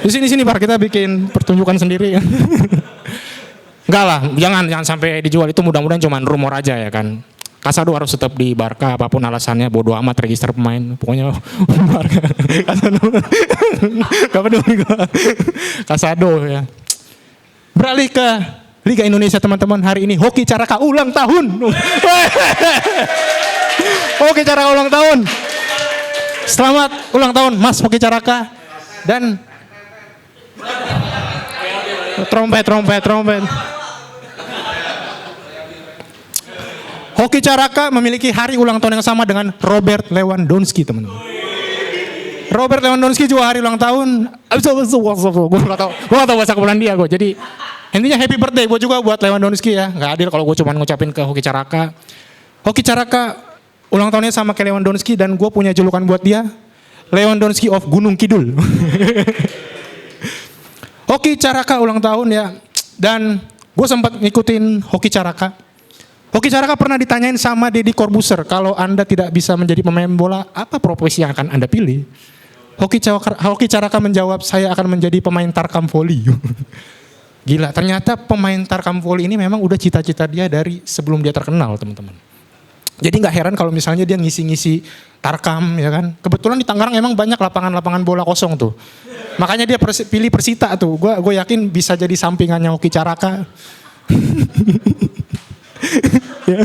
di sini Pak kita bikin pertunjukan sendiri. Enggak lah, jangan sampai dijual, itu mudah-mudahan cuma rumor aja ya kan. Casado harus tetap di Barca apapun alasannya, bodo amat register pemain, pokoknya Barca. Casado, gak peduli gue. Casado ya. Beralih ke Liga Indonesia teman-teman, hari ini Hoki Caraka ulang tahun. Hoki Caraka ulang tahun. Selamat ulang tahun Mas Hoki Caraka. Dan trompet. Hoki Caraka memiliki hari ulang tahun yang sama dengan Robert Lewandowski, teman-teman. Robert Lewandowski juga hari ulang tahun. Gue gak tau bahasa Polandia gue. Jadi intinya happy birthday gue juga buat Lewandowski ya. Gak adil kalau gue cuma ngucapin ke Hoki Caraka. Hoki Caraka ulang tahunnya sama kayak Lewandowski dan gue punya julukan buat dia, Lewandowski of Gunung Kidul. Hoki Caraka ulang tahun ya, dan gue sempat ngikutin Hoki Caraka. Hoki Caraka pernah ditanyain sama Deddy Corbuzier, kalau Anda tidak bisa menjadi pemain bola, apa profesi yang akan Anda pilih? Hoki Caraka menjawab, saya akan menjadi pemain tarkam voli. Gila, ternyata pemain tarkam voli ini memang udah cita-cita dia dari sebelum dia terkenal, teman-teman. Jadi nggak heran kalau misalnya dia ngisi-ngisi tarkam, ya kan. Kebetulan di Tangerang emang banyak lapangan-lapangan bola kosong tuh. Makanya dia pilih Persita tuh. Gue yakin bisa jadi sampingannya Hoki Caraka. Ya.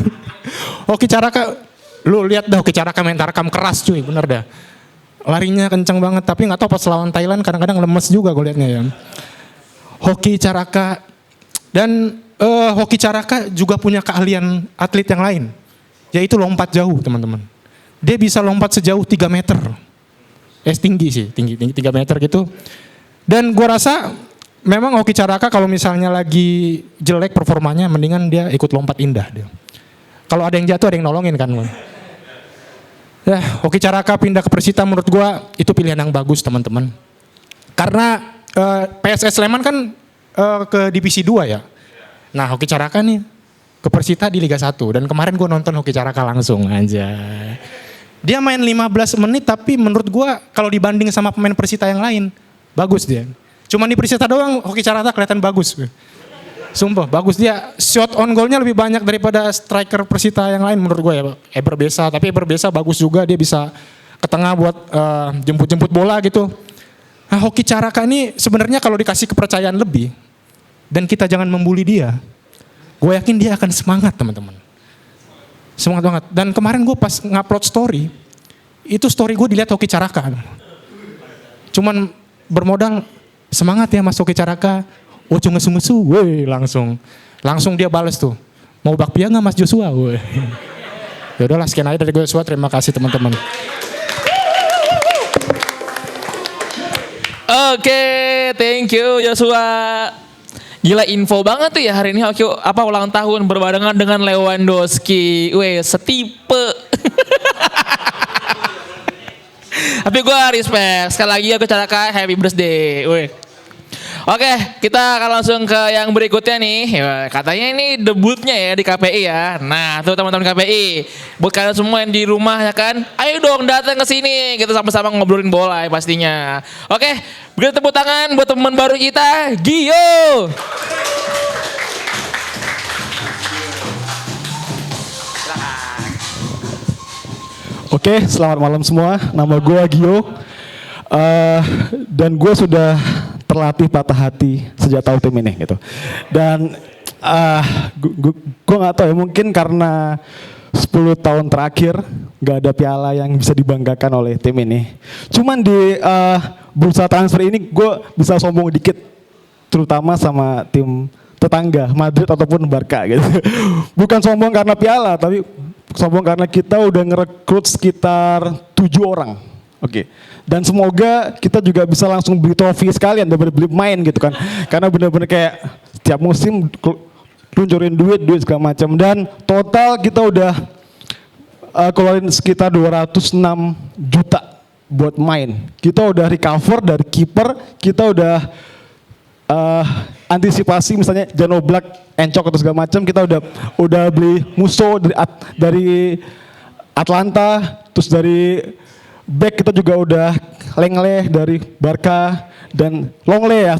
Hoki Caraka, lu lihat dah Hoki Caraka main tarkam keras cuy, bener dah. Larinya kencang banget, tapi nggak tahu pas lawan Thailand kadang-kadang lemes juga gue liatnya ya. Hoki Caraka dan Hoki Caraka juga punya keahlian atlet yang lain, yaitu lompat jauh, teman-teman. Dia bisa lompat sejauh 3 meter. Tinggi sih, tinggi 3 meter gitu. Dan gue rasa memang Hoki Caraka kalau misalnya lagi jelek performanya, mendingan dia ikut lompat indah dia. Kalau ada yang jatuh ada yang nolongin kan. Ya, Hoki Caraka pindah ke Persita menurut gue itu pilihan yang bagus, teman-teman. Karena PSS Sleman kan ke divisi 2 ya. Nah, Hoki Caraka nih ke Persita di Liga 1 dan kemarin gue nonton Hoki Caraka langsung aja. Dia main 15 menit tapi menurut gue kalau dibanding sama pemain Persita yang lain bagus dia. Cuman di Persita doang Hoki Caraka kelihatan bagus. Sumpah bagus dia, shot on goalnya lebih banyak daripada striker Persita yang lain menurut gue ya. Eber Besa, tapi Eber Besa bagus juga, dia bisa ke tengah buat jemput-jemput bola gitu. Nah, Hoki Caraka ini sebenarnya kalau dikasih kepercayaan lebih dan kita jangan membuli dia, gue yakin dia akan semangat, teman-teman. Semangat banget. Dan kemarin gue pas ngupload story, itu story gue dilihat Hoki Caraka. Cuman bermodal semangat ya Mas Hoki Caraka. Ojo ngesu-ngesu, weh langsung dia bales tuh. Mau bakpia nggak Mas Joshua? Weh. Ya udahlah sekian aja dari gue Joshua. Terima kasih teman-teman. Oke, thank you Joshua. Gila info banget tuh ya hari ini Hoki ulang tahun berbarengan dengan Lewandowski. Weh, setipe. Tapi gue respect. Sekali lagi Hoki Caraka, happy birthday. Weh. Oke, kita akan langsung ke yang berikutnya nih. Ya, katanya ini debutnya ya di KPI ya. Nah, tuh teman-teman KPI, buat kalian semua yang di rumah ya kan, ayo dong datang ke sini. Kita sama-sama ngobrolin bola ya pastinya. Oke, beri tepuk tangan buat teman baru kita, Gio. Oke, selamat malam semua. Nama gue Gio. Dan gue sudah terlatih patah hati sejak tahu tim ini gitu. Dan gue nggak tahu ya, mungkin karena 10 tahun terakhir nggak ada piala yang bisa dibanggakan oleh tim ini. Cuman di bursa transfer ini gue bisa sombong dikit, terutama sama tim tetangga Madrid ataupun Barca gitu. Bukan sombong karena piala, tapi sombong karena kita udah ngerekrut sekitar 7 orang. Oke. Dan semoga kita juga bisa langsung beli trofi sekalian daripada beli main gitu kan. Karena benar-benar kayak setiap musim luncurin duit segala macam. Dan total kita udah keluarin sekitar 206 juta buat main. Kita udah recover dari kiper, kita udah antisipasi misalnya Jan Oblak, Encok atau segala macam. Kita udah beli Musso dari Atlanta, terus dari back kita juga udah Lengle dari Barca dan Longley ya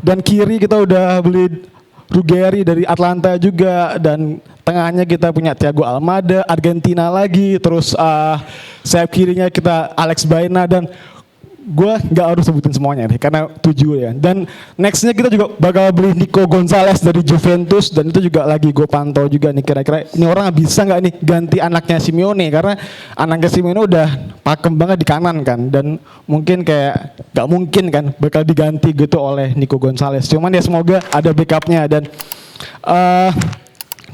dan kiri kita udah beli Ruggeri dari Atlanta juga, dan tengahnya kita punya Thiago Almada Argentina lagi, terus sayap kirinya kita Alex Baena, dan gue nggak harus sebutin semuanya nih karena 7 ya. Dan nextnya kita juga bakal beli Nico Gonzalez dari Juventus, dan itu juga lagi gue pantau juga nih kira-kira ini orang bisa nggak nih ganti anaknya Simeone, karena anaknya Simeone udah pakem banget di kanan kan, dan mungkin kayak nggak mungkin kan bakal diganti gitu oleh Nico Gonzalez. Cuman ya semoga ada backupnya. Dan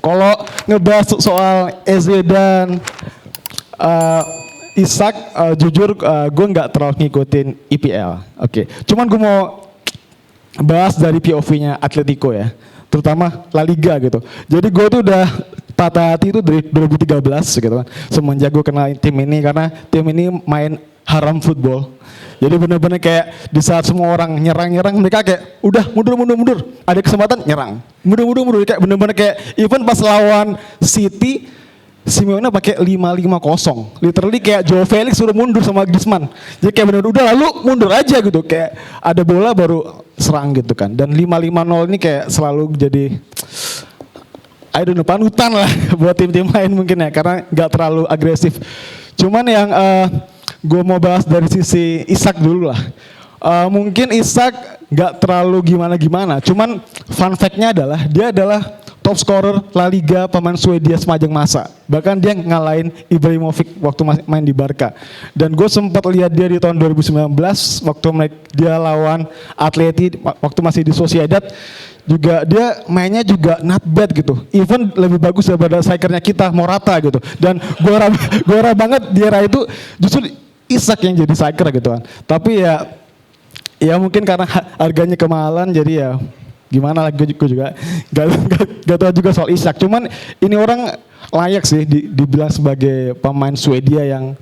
kalau ngebahas soal Eze dan Isak, jujur gue nggak terlalu ngikutin IPL. Oke. Cuman gue mau bahas dari POV-nya Atletico ya, terutama La Liga gitu. Jadi gue tuh udah patah hati itu dari 2013 gitu kan. Semenjak gue kenal tim ini karena tim ini main haram football. Jadi benar-benar kayak di saat semua orang nyerang mereka kayak udah mundur. Ada kesempatan nyerang. Mundur. Kayak benar-benar kayak even pas lawan City Simeone pakai 5-5-0. Literally kayak Joe Felix suruh mundur sama Griezmann. Jadi kayak benar udah lalu mundur aja gitu. Kayak ada bola baru serang gitu kan. Dan 5-5-0 ini kayak selalu jadi panutan lah buat tim-tim lain mungkin ya. Karena nggak terlalu agresif. Cuman yang gue mau bahas dari sisi Isak dulu lah. Mungkin Isak nggak terlalu gimana-gimana. Cuman fun fact-nya adalah dia adalah top scorer La Liga pemain Swedia sepanjang masa. Bahkan dia ngalahin Ibrahimovic waktu main di Barca. Dan gue sempat lihat dia di tahun 2019 waktu dia lawan Atleti waktu masih di Sociedad. Juga dia mainnya juga not bad gitu. Even lebih bagus daripada strikernya kita Morata gitu. Dan gue harap banget di era itu justru Isak yang jadi striker gitu kan. Tapi ya mungkin karena harganya kemahalan jadi ya gimana lah, gue juga gak tahu juga soal Isak. Cuman ini orang layak sih dibilang sebagai pemain Swedia yang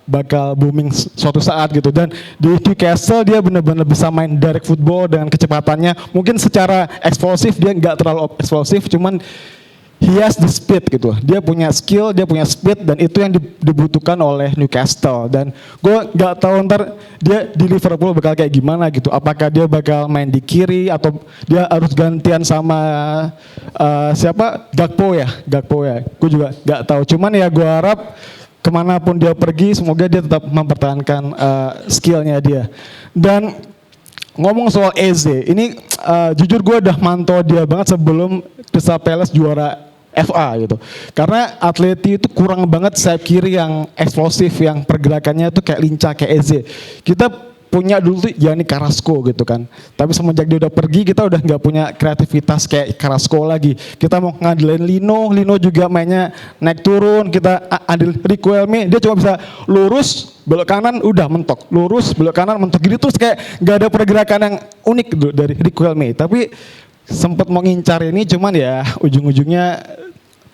bakal booming suatu saat gitu. Dan di Newcastle dia benar-benar bisa main direct football dengan kecepatannya. Mungkin secara eksplosif dia nggak terlalu eksplosif, cuman he has the speed gitu. Dia punya skill, dia punya speed, dan itu yang dibutuhkan oleh Newcastle. Dan gue nggak tahu ntar dia di Liverpool bakal kayak gimana gitu. Apakah dia bakal main di kiri atau dia harus gantian sama siapa? Gakpo ya. Gue juga nggak tahu. Cuman ya gue harap kemanapun dia pergi, semoga dia tetap mempertahankan skillnya dia. Dan ngomong soal Eze, ini jujur gue udah mantau dia banget sebelum Crystal Palace juara FA gitu. Karena Atleti itu kurang banget sayap kiri yang eksplosif, yang pergerakannya itu kayak lincah kayak Eze. Kita punya dulu tuh Gianni Carrasco gitu kan. Tapi semenjak dia udah pergi kita udah nggak punya kreativitas kayak Carrasco lagi. Kita mau ngandelin Lino juga mainnya naik turun. Kita andil Riquelme, dia cuma bisa lurus belok kanan udah mentok, lurus belok kanan mentok gitu terus kayak nggak ada pergerakan yang unik gitu dari Riquelme. Tapi sempat mau ngincar ini cuman ya ujung-ujungnya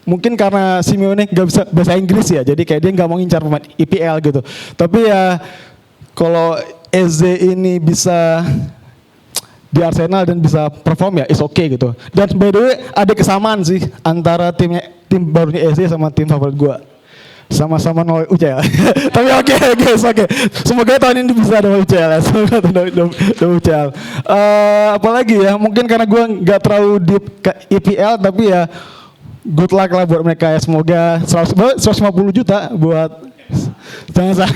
mungkin karena Simeone nggak bisa bahasa Inggris ya, jadi kayak dia nggak mau ngincar pemain IPL gitu. Tapi ya kalau Eze ini bisa di Arsenal dan bisa perform ya is okay gitu. Dan by the way ada kesamaan sih antara tim barunya Eze sama tim favorit gue. Sama-sama nol UCL. Tapi oke. Semoga tahun ini bisa ada UCL ya. Semoga ada UCL. Apalagi ya, mungkin karena gue nggak terlalu deep ke IPL, tapi ya good luck lah buat mereka ya. Semoga 150 juta buat jangan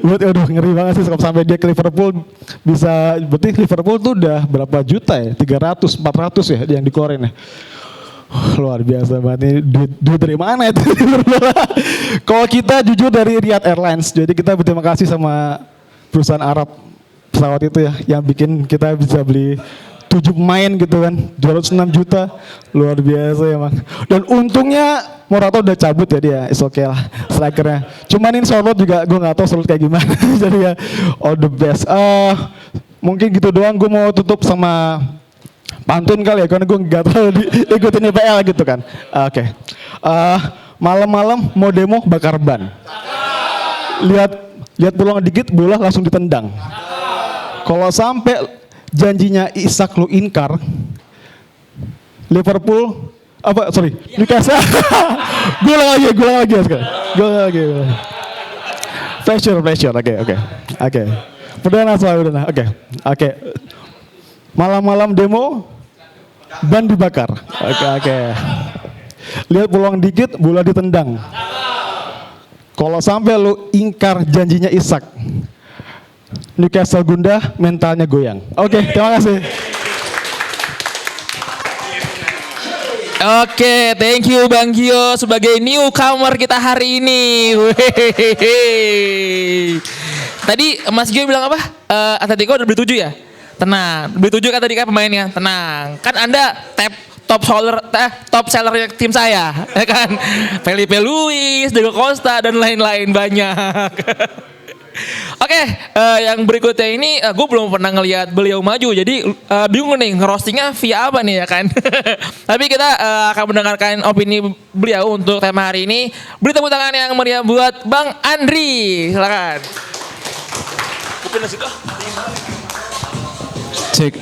buat aduh ngeri banget sih kalau sampai dia ke Liverpool bisa, berarti Liverpool tuh udah berapa juta ya? 300, 400 ya yang dikeluarin ya. Luar biasa banget ini, duit dari mana itu? Kalau kita jujur dari Riyadh Airlines, jadi kita berterima kasih sama perusahaan Arab pesawat itu ya, yang bikin kita bisa beli 7 pemain gitu kan, 206 juta, luar biasa ya Bang. Dan untungnya Morata udah cabut ya dia, is okay lah strikernya. Cuman ini Sorloth juga gue nggak tahu Sorloth kayak gimana, jadi ya all the best. Mungkin gitu doang, gue mau tutup sama pantun kali ya, karena gue nggak terlalu ikutin IPL gitu kan. Oke. Malam-malam mau demo bakar ban. Lihat peluang dikit, bola langsung ditendang. Kalau sampai janjinya Isak lu inkar, Liverpool Newcastle. Gue lagi sekarang. Gue lagi. Pressure. Oke. Perdana. Oke. Malam-malam demo, ban dibakar. Oke. Lihat peluang dikit, bola ditendang. Kalau sampai lu ingkar janjinya Isak, Newcastle gundah, mentalnya goyang. Oke, terima kasih. Oke, thank you Bang Gio sebagai newcomer kita hari ini. Tadi Mas Gio bilang apa? Atletico udah beli 7 ya? Tenang, beli 7 kan tadi kan pemainnya. Tenang, kan Anda top seller tim saya, ya kan? Felipe Luis, Diego Costa dan lain-lain banyak. Oke, yang berikutnya ini gue belum pernah ngelihat beliau maju, jadi bingung nih ngerostingnya via apa nih ya kan. Tapi kita akan mendengarkan opini beliau untuk tema hari ini. Beri tepuk tangan yang meriah buat Bang Andri, silakan. Cek.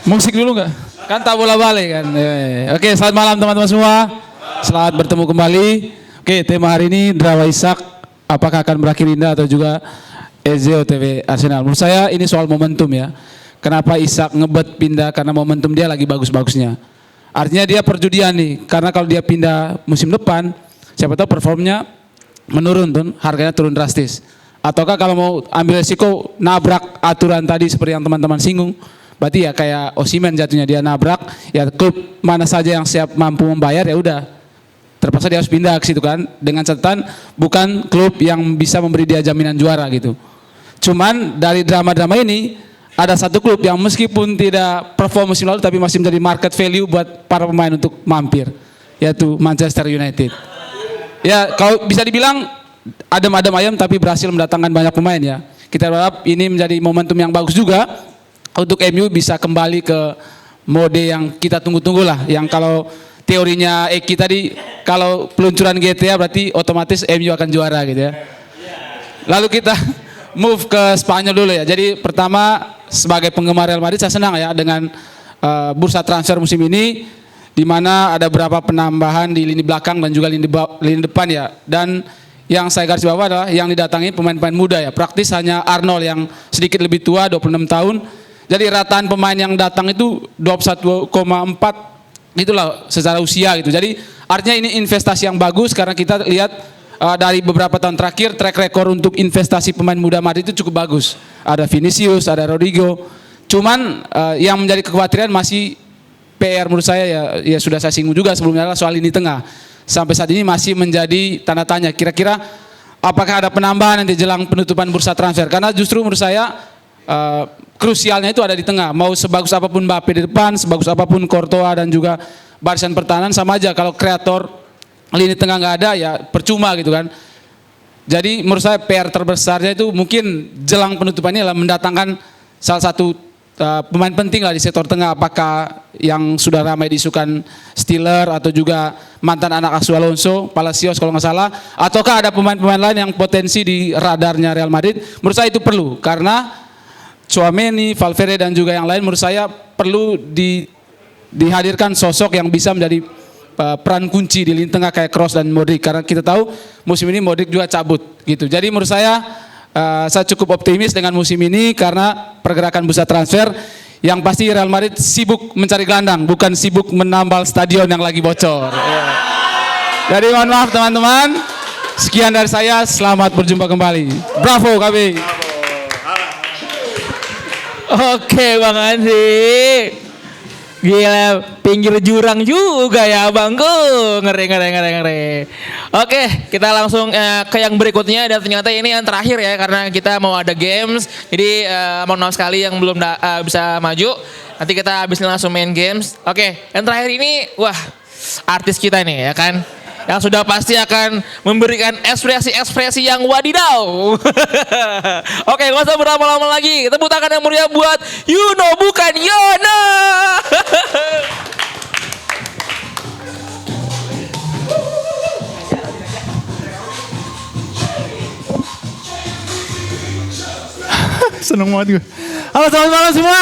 Musik dulu nggak? Kan tak bola balik kan. Oke, selamat malam teman-teman semua. Selamat bertemu kembali. Oke, tema hari ini drama Ishak apakah akan berakhir indah atau juga Eze OTW Arsenal. Menurut saya ini soal momentum ya. Kenapa Ishak ngebet pindah? Karena momentum dia lagi bagus-bagusnya. Artinya dia perjudian nih. Karena kalau dia pindah musim depan, siapa tahu performnya menurun tuh, harganya turun drastis. Ataukah kalau mau ambil resiko nabrak aturan tadi seperti yang teman-teman singgung, berarti ya kayak Osimhen jatuhnya, dia nabrak, ya klub mana saja yang siap mampu membayar ya udah, terpaksa dia harus pindah ke situ kan, dengan catatan bukan klub yang bisa memberi dia jaminan juara gitu. Cuman dari drama-drama ini ada satu klub yang meskipun tidak perform musim lalu tapi masih menjadi market value buat para pemain untuk mampir, yaitu Manchester United. Ya kalau bisa dibilang adem-adem ayam tapi berhasil mendatangkan banyak pemain ya. Kita berharap ini menjadi momentum yang bagus juga untuk MU bisa kembali ke mode yang kita tunggu-tunggu lah. Yang kalau teorinya Eki tadi, kalau peluncuran GTA berarti otomatis MU akan juara gitu ya. Lalu kita move ke Spanyol dulu ya. Jadi pertama sebagai penggemar Real Madrid saya senang ya dengan bursa transfer musim ini, di mana ada beberapa penambahan di lini belakang dan juga lini depan ya. Dan yang saya garis bawah adalah yang didatangi pemain-pemain muda ya. Praktis hanya Arnold yang sedikit lebih tua, 26 tahun. Jadi rataan pemain yang datang itu 21,4 itulah secara usia gitu. Jadi artinya ini investasi yang bagus karena kita lihat dari beberapa tahun terakhir track record untuk investasi pemain muda Madrid itu cukup bagus. Ada Vinicius, ada Rodrigo. Cuman yang menjadi kekhawatiran masih PR menurut saya ya sudah saya singgung juga sebelumnya adalah soal lini tengah. Sampai saat ini masih menjadi tanda tanya kira-kira apakah ada penambahan nanti jelang penutupan bursa transfer, karena justru menurut saya krusialnya itu ada di tengah. Mau sebagus apapun Mbappe di depan, sebagus apapun Courtois dan juga barisan pertahanan sama aja kalau kreator lini tengah nggak ada ya percuma gitu kan. Jadi menurut saya PR terbesarnya itu mungkin jelang penutupannya adalah mendatangkan salah satu pemain penting lah di sektor tengah, apakah yang sudah ramai diisukan Stiller atau juga mantan anak asuh Alonso, Palacios kalau nggak salah, ataukah ada pemain-pemain lain yang potensi di radarnya Real Madrid. Menurut saya itu perlu karena Tchouaméni, Valverde dan juga yang lain menurut saya perlu dihadirkan sosok yang bisa menjadi peran kunci di lini tengah kayak Kroos dan Modric, karena kita tahu musim ini Modric juga cabut gitu. Jadi menurut saya cukup optimis dengan musim ini karena pergerakan bursa transfer yang pasti Real Madrid sibuk mencari gelandang, bukan sibuk menambal stadion yang lagi bocor. Jadi mohon maaf teman-teman, sekian dari saya, selamat berjumpa kembali. Bravo KB. Oke Bang Andri, gila pinggir jurang juga ya bangku, ngeri. Oke, kita langsung ke yang berikutnya dan ternyata ini yang terakhir ya karena kita mau ada games. Jadi mohon maaf sekali yang belum bisa maju. Nanti kita habisin langsung main games. Oke, yang terakhir ini wah artis kita nih ya kan, yang sudah pasti akan memberikan ekspresi yang wadidaw. Oke, gak usah berlama-lama lagi. Tepuk tangan yang meriah buat Yuno bukan Yono. Seneng banget gue. Halo selamat malam semua.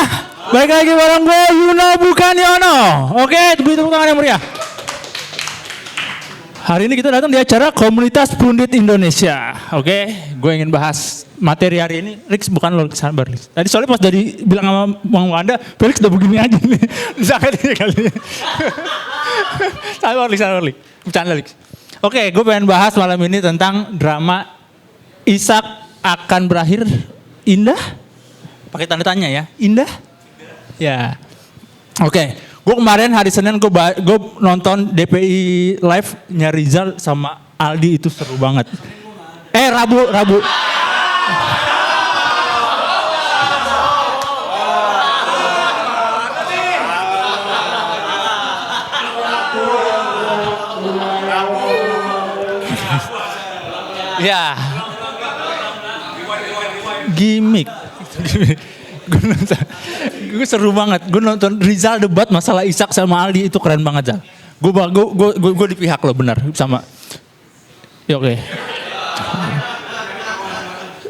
Baik lagi bareng gue Yuno bukan Yono. Oke, beri tepuk tangan yang meriah. Hari ini kita datang di acara Komunitas Pundit Indonesia. Oke, gue ingin bahas materi hari ini. Rix bukan lo, sabar Rix. Tadi soalnya pas dari bilang sama Bang Wanda, Felix udah begini aja nih. Sakit ini kali. Sabar Rix. Bercanda Rix. Oke, gue pengen bahas malam ini tentang drama Ishak akan berakhir indah. Pakai tanda tanya ya, indah? Ya. Oke. Gue kemarin hari Senin gue nonton DPI live-nya Rizal sama Aldi, itu seru banget. Rabu. Ya. gimmick. Gue seru banget. Gue nonton Rizal debat masalah Isak sama Aldi itu keren banget, Zal. Gue di pihak lo benar sama. Ya oke.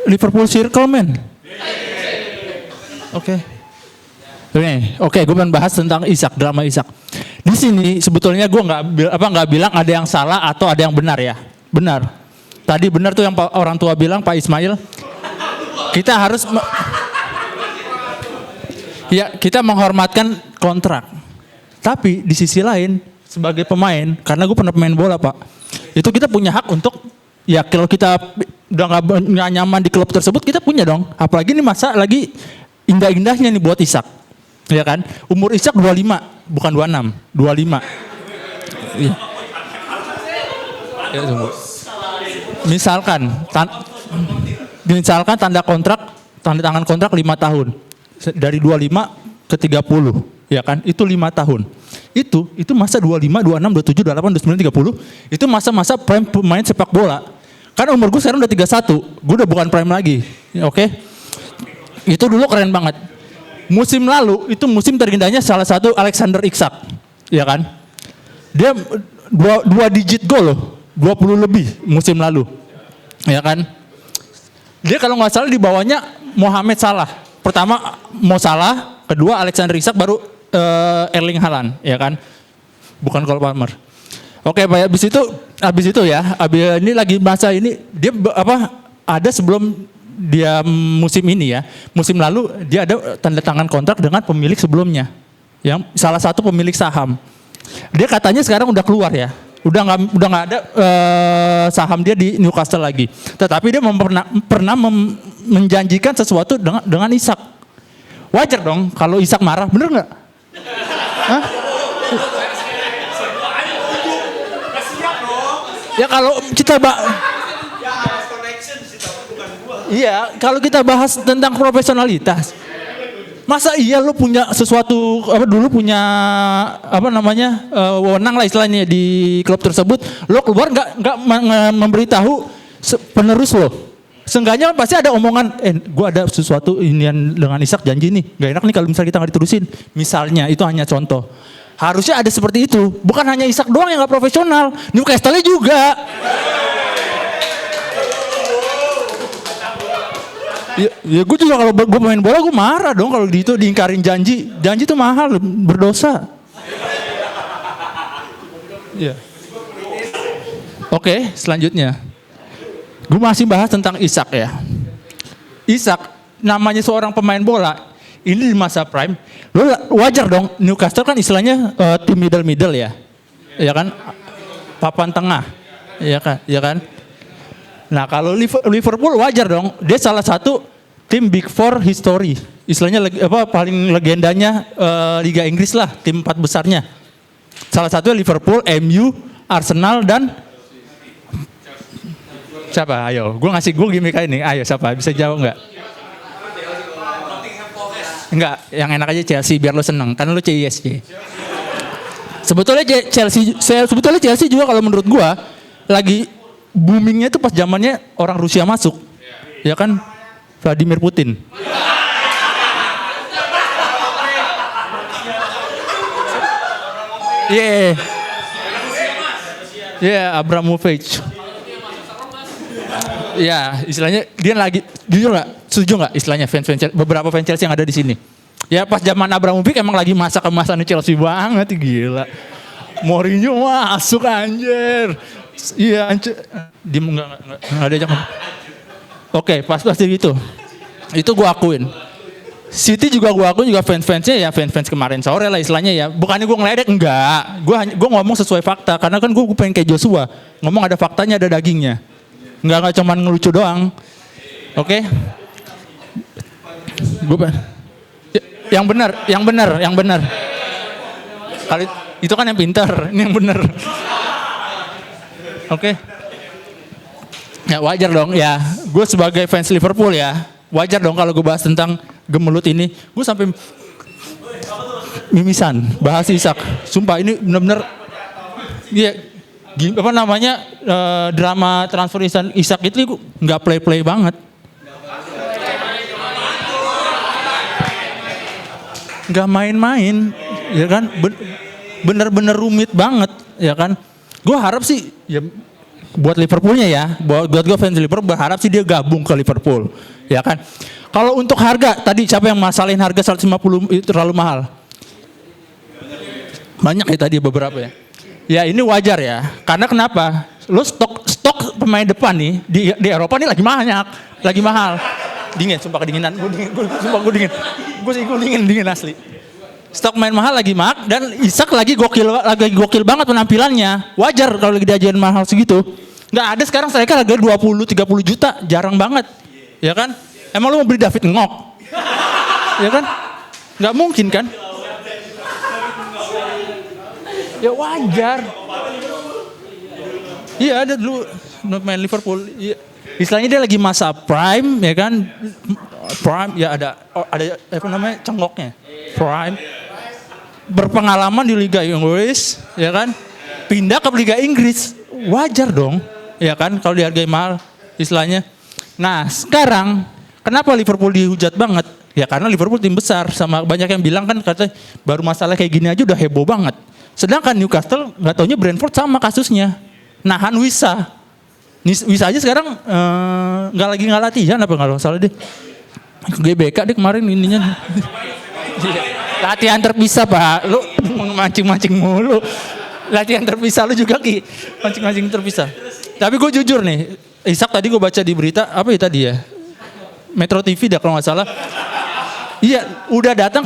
Liverpool Circle men. Oke. Oke, gue pengen bahas tentang Isak, drama Isak. Di sini sebetulnya gue nggak bilang ada yang salah atau ada yang benar ya. Benar. Tadi benar tuh yang orang tua bilang Pak Ismail. Kita harus kita menghormatkan kontrak. Tapi di sisi lain sebagai pemain, karena gue pernah pemain bola Pak, itu kita punya hak untuk ya kalau kita udah nggak nyaman di klub tersebut kita punya dong. Apalagi ini masa lagi indah-indahnya nih buat Isak, ya kan? Umur Isak 25, bukan 26, 25. Iya. Ya, misalkan tanda tangan kontrak 5 tahun. Dari 25 ke 30, ya kan? Itu 5 tahun. Itu masa 25, 26, 27, 28, 29, 30, itu masa-masa prime pemain sepak bola. Kan umur gue sekarang udah 31, gue udah bukan prime lagi. Oke? Itu dulu keren banget. Musim lalu, itu musim terindahnya salah satu Alexander Isak, ya kan? Dia 2 digit gol loh, 20 lebih musim lalu. Ya kan? Dia kalau nggak salah di bawahnya Mohamed Salah. Pertama Mo Salah, kedua Alexander Isak, baru Erling Haaland, ya kan? Bukan Cole Palmer. Oke, Pak, habis itu ya, ini lagi masa ini dia ada sebelum dia musim ini ya. Musim lalu dia ada tanda tangan kontrak dengan pemilik sebelumnya. Yang salah satu pemilik saham. Dia katanya sekarang udah keluar ya. Udah nggak ada saham dia di Newcastle lagi. Tetapi dia pernah menjanjikan sesuatu dengan Isak. Wajar dong kalau Isak marah, bener nggak? Hah? Ya kalau kita iya, kalau kita bahas tentang profesionalitas. Masa iya lo punya sesuatu dulu punya wewenang lah istilahnya di klub tersebut, lo keluar nggak memberitahu penerus lo. Seenggaknya pasti ada omongan, gue ada sesuatu inian dengan Isak janji nih, gak enak nih kalau misalnya kita nggak diterusin. Misalnya itu hanya contoh. Harusnya ada seperti itu, bukan hanya Isak doang yang nggak profesional, Newcastle juga. Ya gue juga kalau gue main bola gue marah dong kalau itu diingkarin janji itu mahal, berdosa. Ya. Oke, selanjutnya. Gue masih bahas tentang Isak ya. Isak namanya seorang pemain bola, ini di masa prime, lo wajar dong Newcastle kan istilahnya tim middle ya. Ya kan? Papan tengah. Ya kan? Nah kalau Liverpool wajar dong, dia salah satu tim Big Four history, istilahnya paling legendanya Liga Inggris lah, tim 4 besarnya. Salah satunya Liverpool, MU, Arsenal dan siapa? Ayo, gue gimmick kayak ini. Ayo siapa? Bisa jawab nggak? Enggak, yang enak aja Chelsea biar lo seneng, kan lo CISC. Sebetulnya Chelsea juga kalau menurut gue lagi boomingnya itu pas zamannya orang Rusia masuk, ya kan, Vladimir Putin. Abramovich. Ya, istilahnya dia lagi, jujur nggak, setuju nggak istilahnya beberapa fans Chelsea yang ada di sini. Ya pas zaman Abramovich emang lagi masa kemasan Chelsea banget, gila. Mourinho masuk anjir. Iya, dia nggak ada jangan. Oke, pasti gitu. Itu gue akuin. City juga gue akuin juga fans-fansnya ya fans kemarin sore lah istilahnya ya. Bukannya gue ngeledek, enggak. Gue ngomong sesuai fakta karena kan gue pengen kayak Joshua. Ngomong ada faktanya, ada dagingnya. Enggak cuman ngelucu doang. Oke? Yang benar. Kali itu kan yang pintar, ini yang benar. Oke. Ya wajar dong ya. Gue sebagai fans Liverpool ya, wajar dong kalau gue bahas tentang gemelut ini. Gue sampai mimisan bahas Isak. Sumpah ini benar-benar drama transfer Isak itu nggak play banget. nggak main-main, ya kan? Bener-bener rumit banget, ya kan? Gue harap sih, ya buat Liverpoolnya ya, buat gue fans Liverpool berharap sih dia gabung ke Liverpool, ya kan? Kalau untuk harga, tadi siapa yang masalahin harga 150 itu terlalu mahal? Banyak ya tadi beberapa ya. Ya ini wajar ya, karena kenapa? Lo stok pemain depan nih di Eropa nih lagi mahal. Dingin, sumpah kedinginan. Gue dingin asli. Stok main mahal lagi dan Isak lagi gokil banget penampilannya. Wajar kalau lagi diajarin mahal segitu. Nggak ada sekarang striker harga 20-30 juta, jarang banget. Ya kan? Emang lu mau beli David Ngok? Ya kan? Nggak mungkin kan? Ya wajar. Iya ada dulu main Liverpool. Ya. Istilahnya dia lagi masa prime, ya kan? Prime, ya ada apa namanya cengkoknya. Prime. Berpengalaman di Liga Inggris, ya kan? Pindah ke Liga Inggris, wajar dong, ya kan? Kalau dihargai mahal, istilahnya. Nah sekarang, kenapa Liverpool dihujat banget? Ya karena Liverpool tim besar, sama banyak yang bilang kan katanya baru masalah kayak gini aja udah heboh banget. Sedangkan Newcastle nggak taunya Brentford sama kasusnya, nahan Wisa aja sekarang nggak latihan apa nggak salah deh. GBK deh kemarin ininya. Latihan terpisah Pak, lu mancing-mancing mulu. Latihan terpisah lu juga Ki, mancing-mancing terpisah. Tapi gue jujur nih, Isak tadi gue baca di berita apa ya tadi ya, Metro TV dah kalau nggak salah. Iya, udah datang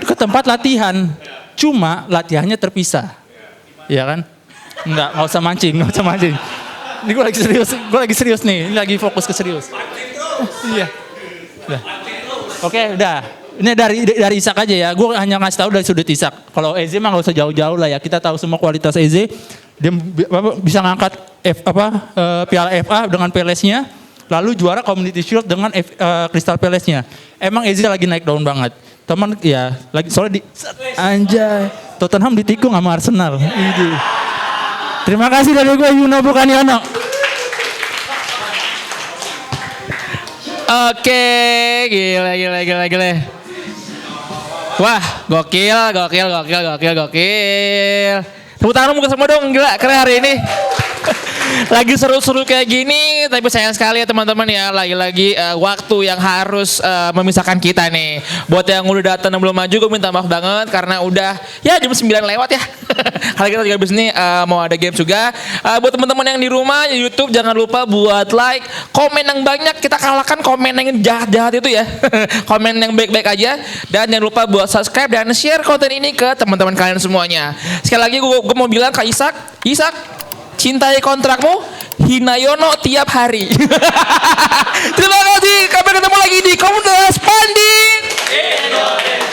ke tempat latihan, cuma latihannya terpisah, ya kan? Nggak usah mancing. Ini gue lagi serius nih, ini lagi fokus ke serius. Iya. Udah. Oke, udah. Ini dari Isak aja ya. Gue hanya ngasih tahu dari sudut Isak. Kalau Eze mah nggak usah jauh-jauh lah ya. Kita tahu semua kualitas Eze. Dia bisa ngangkat Piala FA dengan Palace-nya, lalu juara Community Shield dengan Crystal Palace-nya. Emang Eze lagi naik daun banget. Teman ya, lagi soalnya anjay. Tottenham ditikung sama Arsenal. Terima kasih dari gue Yuno bukan Yono. Oke, gila. Wah, gokil. Tepuk tangan mungkin semua dong, gila, keren hari ini. Lagi seru-seru kayak gini, tapi sayang sekali ya teman-teman ya, lagi-lagi waktu yang harus memisahkan kita nih. Buat yang udah datang dan belum maju, gue minta maaf banget karena udah ya jam 9 lewat ya. Kali kita juga habis ini mau ada game juga. Buat teman-teman yang di rumah di YouTube, jangan lupa buat like, komen yang banyak, kita kalahkan komen yang jahat-jahat itu ya. Komen yang baik-baik aja, dan jangan lupa buat subscribe dan share konten ini ke teman-teman kalian semuanya. Sekali lagi gue mau bilang ke Isak, cintai kontrakmu, Hinayono tiap hari. Terima kasih, sampai ketemu lagi di Komunitas Pandi Indonesia.